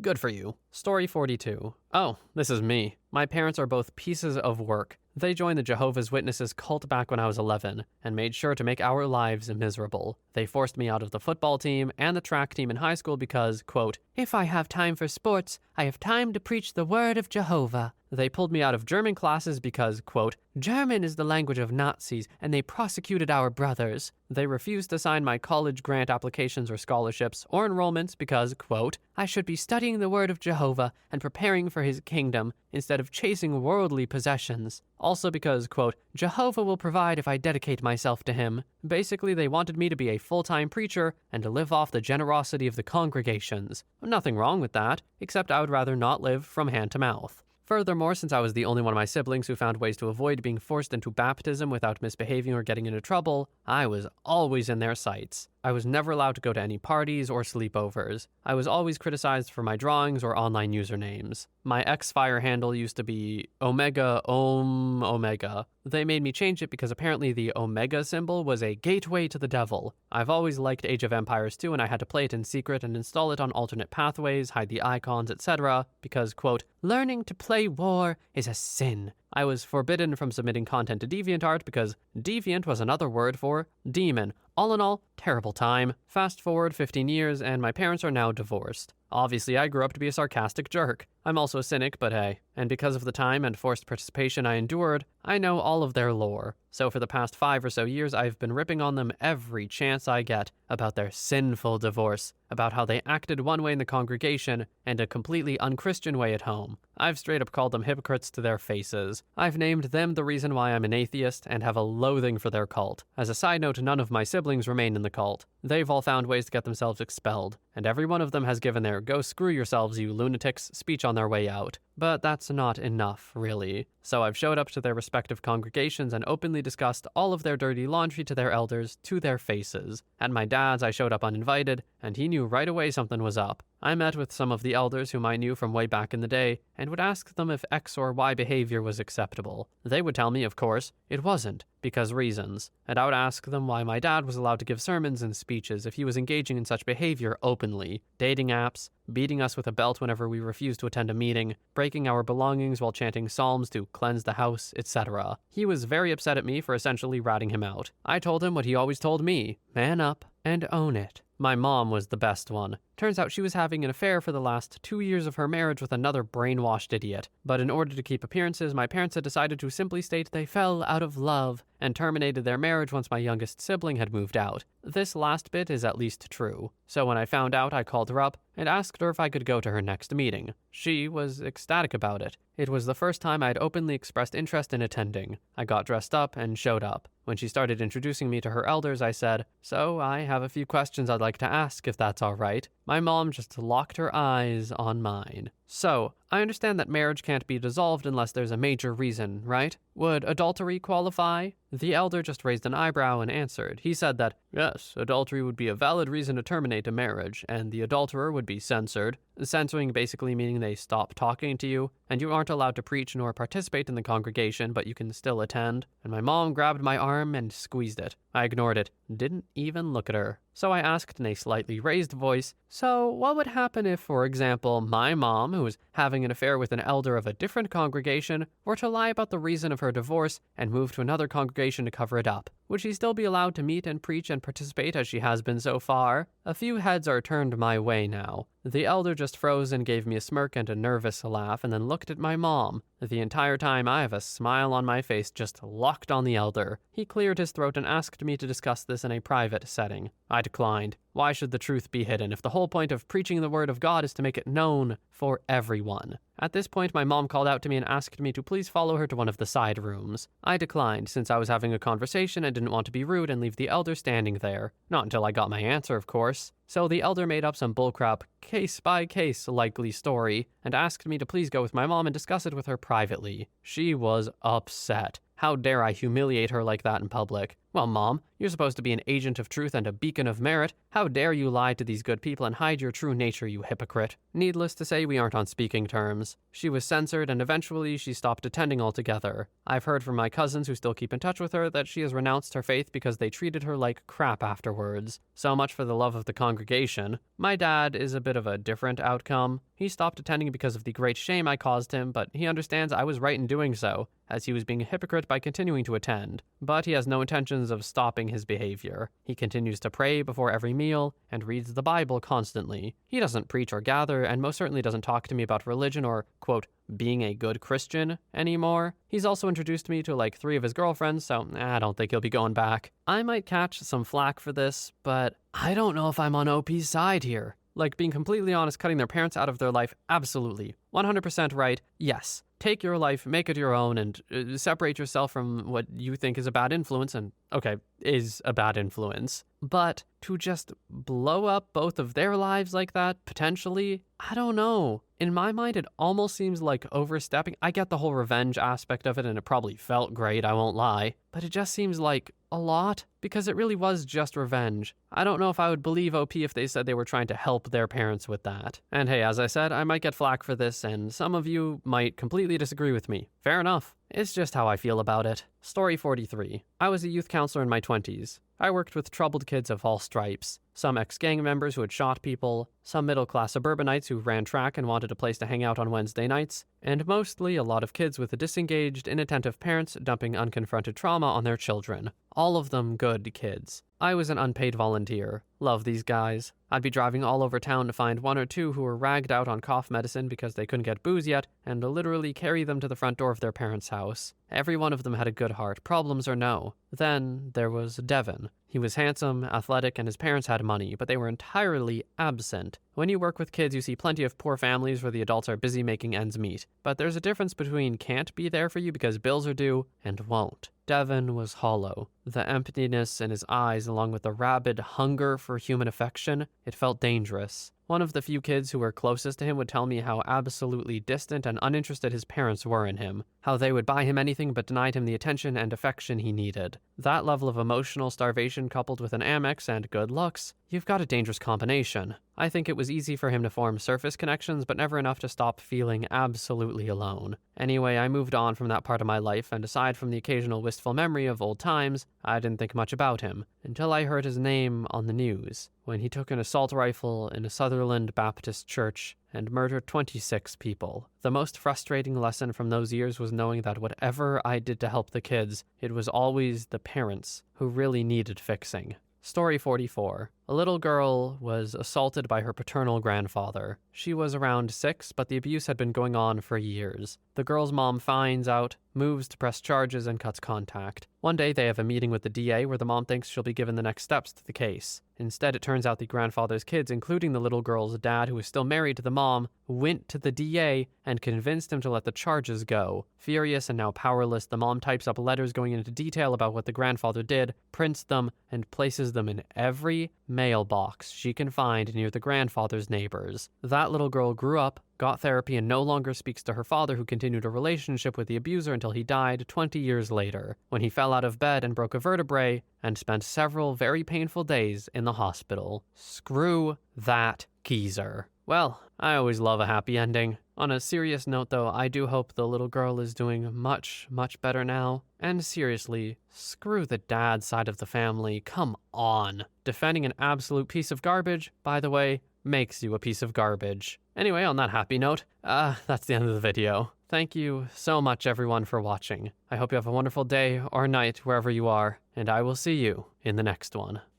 good for you. Story 42. Oh, this is me. My parents are both pieces of work. They joined the Jehovah's Witnesses cult back when I was 11 and made sure to make our lives miserable. They forced me out of the football team and the track team in high school because, quote, if I have time for sports, I have time to preach the word of Jehovah. They pulled me out of German classes because, quote, German is the language of Nazis, and they prosecuted our brothers. They refused to sign my college grant applications or scholarships or enrollments because, quote, I should be studying the word of Jehovah and preparing for his kingdom instead of chasing worldly possessions. Also because, quote, Jehovah will provide if I dedicate myself to him. Basically, they wanted me to be a full-time preacher and to live off the generosity of the congregations. Nothing wrong with that, except I would rather not live from hand to mouth. Furthermore, since I was the only one of my siblings who found ways to avoid being forced into baptism without misbehaving or getting into trouble, I was always in their sights. I was never allowed to go to any parties or sleepovers. I was always criticized for my drawings or online usernames. My X-Fire handle used to be Omega Om Omega. They made me change it because apparently the Omega symbol was a gateway to the devil. I've always liked Age of Empires 2, and I had to play it in secret and install it on alternate pathways, hide the icons, etc. because, quote, learning to play war is a sin. I was forbidden from submitting content to DeviantArt because deviant was another word for demon. All in all, terrible time. Fast forward 15 years and my parents are now divorced. Obviously, I grew up to be a sarcastic jerk. I'm also a cynic, but hey. And because of the time and forced participation I endured, I know all of their lore. So for the past 5 or so years, I've been ripping on them every chance I get about their sinful divorce, about how they acted one way in the congregation and a completely unchristian way at home. I've straight up called them hypocrites to their faces. I've named them the reason why I'm an atheist and have a loathing for their cult. As a side note, none of my siblings remain in the cult. They've all found ways to get themselves expelled, and every one of them has given their "go screw yourselves, you lunatics" speech on their way out. But that's not enough, really. So I've showed up to their respective congregations and openly discussed all of their dirty laundry to their elders, to their faces. At my dad's, I showed up uninvited, and he knew right away something was up. I met with some of the elders whom I knew from way back in the day, and would ask them if X or Y behavior was acceptable. They would tell me, of course, it wasn't, because reasons. And I would ask them why my dad was allowed to give sermons and speeches if he was engaging in such behavior openly. Dating apps, beating us with a belt whenever we refused to attend a meeting, breaking our belongings while chanting psalms to cleanse the house, etc. He was very upset at me for essentially ratting him out. I told him what he always told me, man up and own it. My mom was the best one. Turns out she was having an affair for the last 2 years of her marriage with another brainwashed idiot. But in order to keep appearances, my parents had decided to simply state they fell out of love and terminated their marriage once my youngest sibling had moved out. This last bit is at least true. So when I found out, I called her up and asked her if I could go to her next meeting. She was ecstatic about it. It was the first time I had openly expressed interest in attending. I got dressed up and showed up. When she started introducing me to her elders, I said, "So I have a few questions I'd like to ask, if that's all right." My mom just locked her eyes on mine. "So, I understand that marriage can't be dissolved unless there's a major reason, right? Would adultery qualify?" The elder just raised an eyebrow and answered. He said that, yes, adultery would be a valid reason to terminate a marriage, and the adulterer would be censored. Censoring basically meaning they stop talking to you, and you aren't allowed to preach nor participate in the congregation, but you can still attend. And my mom grabbed my arm and squeezed it. I ignored it, didn't even look at her. So I asked in a slightly raised voice, "So what would happen if, for example, my mom, who was having an affair with an elder of a different congregation, were to lie about the reason of her divorce and move to another congregation to cover it up? Would she still be allowed to meet and preach and participate as she has been so far?" A few heads are turned my way now. The elder just froze and gave me a smirk and a nervous laugh and then looked at my mom. The entire time I have a smile on my face just locked on the elder. He cleared his throat and asked me to discuss this in a private setting. I declined. Why should the truth be hidden if the whole point of preaching the word of God is to make it known for everyone? At this point, my mom called out to me and asked me to please follow her to one of the side rooms. I declined since I was having a conversation and didn't want to be rude and leave the elder standing there. Not until I got my answer, of course. So the elder made up some bullcrap, case-by-case likely story and asked me to please go with my mom and discuss it with her privately. She was upset. How dare I humiliate her like that in public? Well, Mom, you're supposed to be an agent of truth and a beacon of merit. How dare you lie to these good people and hide your true nature, you hypocrite? Needless to say, we aren't on speaking terms. She was censored and eventually she stopped attending altogether. I've heard from my cousins who still keep in touch with her that she has renounced her faith because they treated her like crap afterwards. So much for the love of the congregation. My dad is a bit of a different outcome. He stopped attending because of the great shame I caused him, but he understands I was right in doing so, as he was being a hypocrite by continuing to attend. But he has no intentions of stopping his behavior. He continues to pray before every meal and reads the Bible constantly. He doesn't preach or gather, and most certainly doesn't talk to me about religion or, quote, being a good Christian anymore. He's also introduced me to like 3 of his girlfriends, so I don't think he'll be going back. I might catch some flack for this, but I don't know if I'm on OP's side here. Like, being completely honest, cutting their parents out of their life, absolutely. 100% right, yes. Take your life, make it your own, and separate yourself from what you think is a bad influence, and, okay, is a bad influence. But to just blow up both of their lives like that, potentially, I don't know. In my mind, it almost seems like overstepping. I get the whole revenge aspect of it, and it probably felt great, I won't lie. But it just seems like a lot, because it really was just revenge. I don't know if I would believe OP if they said they were trying to help their parents with that. And hey, as I said, I might get flack for this, and some of you might completely disagree with me. Fair enough. It's just how I feel about it. Story 43. I was a youth counselor in my 20s. I worked with troubled kids of all stripes. Some ex-gang members who had shot people, some middle-class suburbanites who ran track and wanted a place to hang out on Wednesday nights, and mostly a lot of kids with disengaged, inattentive parents dumping unconfronted trauma on their children. All of them good kids. I was an unpaid volunteer. Love these guys. I'd be driving all over town to find 1 or 2 who were ragged out on cough medicine because they couldn't get booze yet, and literally carry them to the front door of their parents' house. Every one of them had a good heart, problems or no. Then there was Devin. He was handsome, athletic, and his parents had money, but they were entirely absent. When you work with kids, you see plenty of poor families where the adults are busy making ends meet. But there's a difference between can't be there for you because bills are due and won't. Devin was hollow. The emptiness in his eyes, along with the rabid hunger for human affection, it felt dangerous. One of the few kids who were closest to him would tell me how absolutely distant and uninterested his parents were in him, how they would buy him anything but denied him the attention and affection he needed. That level of emotional starvation coupled with an Amex and good looks, you've got a dangerous combination. I think it was easy for him to form surface connections, but never enough to stop feeling absolutely alone. Anyway, I moved on from that part of my life, and aside from the occasional wistful memory of old times, I didn't think much about him, until I heard his name on the news, when he took an assault rifle in a Sutherland Baptist church and murdered 26 people. The most frustrating lesson from those years was knowing that whatever I did to help the kids, it was always the parents who really needed fixing. Story 44. A little girl was assaulted by her paternal grandfather. She was around 6, but the abuse had been going on for years. The girl's mom finds out, moves to press charges, and cuts contact. One day they have a meeting with the DA where the mom thinks she'll be given the next steps to the case. Instead, it turns out the grandfather's kids, including the little girl's dad, who is still married to the mom, went to the DA and convinced him to let the charges go. Furious and now powerless, the mom types up letters going into detail about what the grandfather did, prints them, and places them in every mailbox she can find near the grandfather's neighbors. That little girl grew up, got therapy, and no longer speaks to her father, who continued a relationship with the abuser until he died 20 years later, when he fell out of bed and broke a vertebrae and spent several very painful days in the hospital. Screw that geezer. Well, I always love a happy ending. On a serious note, though, I do hope the little girl is doing much, much better now. And seriously, screw the dad side of the family. Come on. Defending an absolute piece of garbage, by the way, makes you a piece of garbage. Anyway, on that happy note, that's the end of the video. Thank you so much, everyone, for watching. I hope you have a wonderful day or night wherever you are, and I will see you in the next one.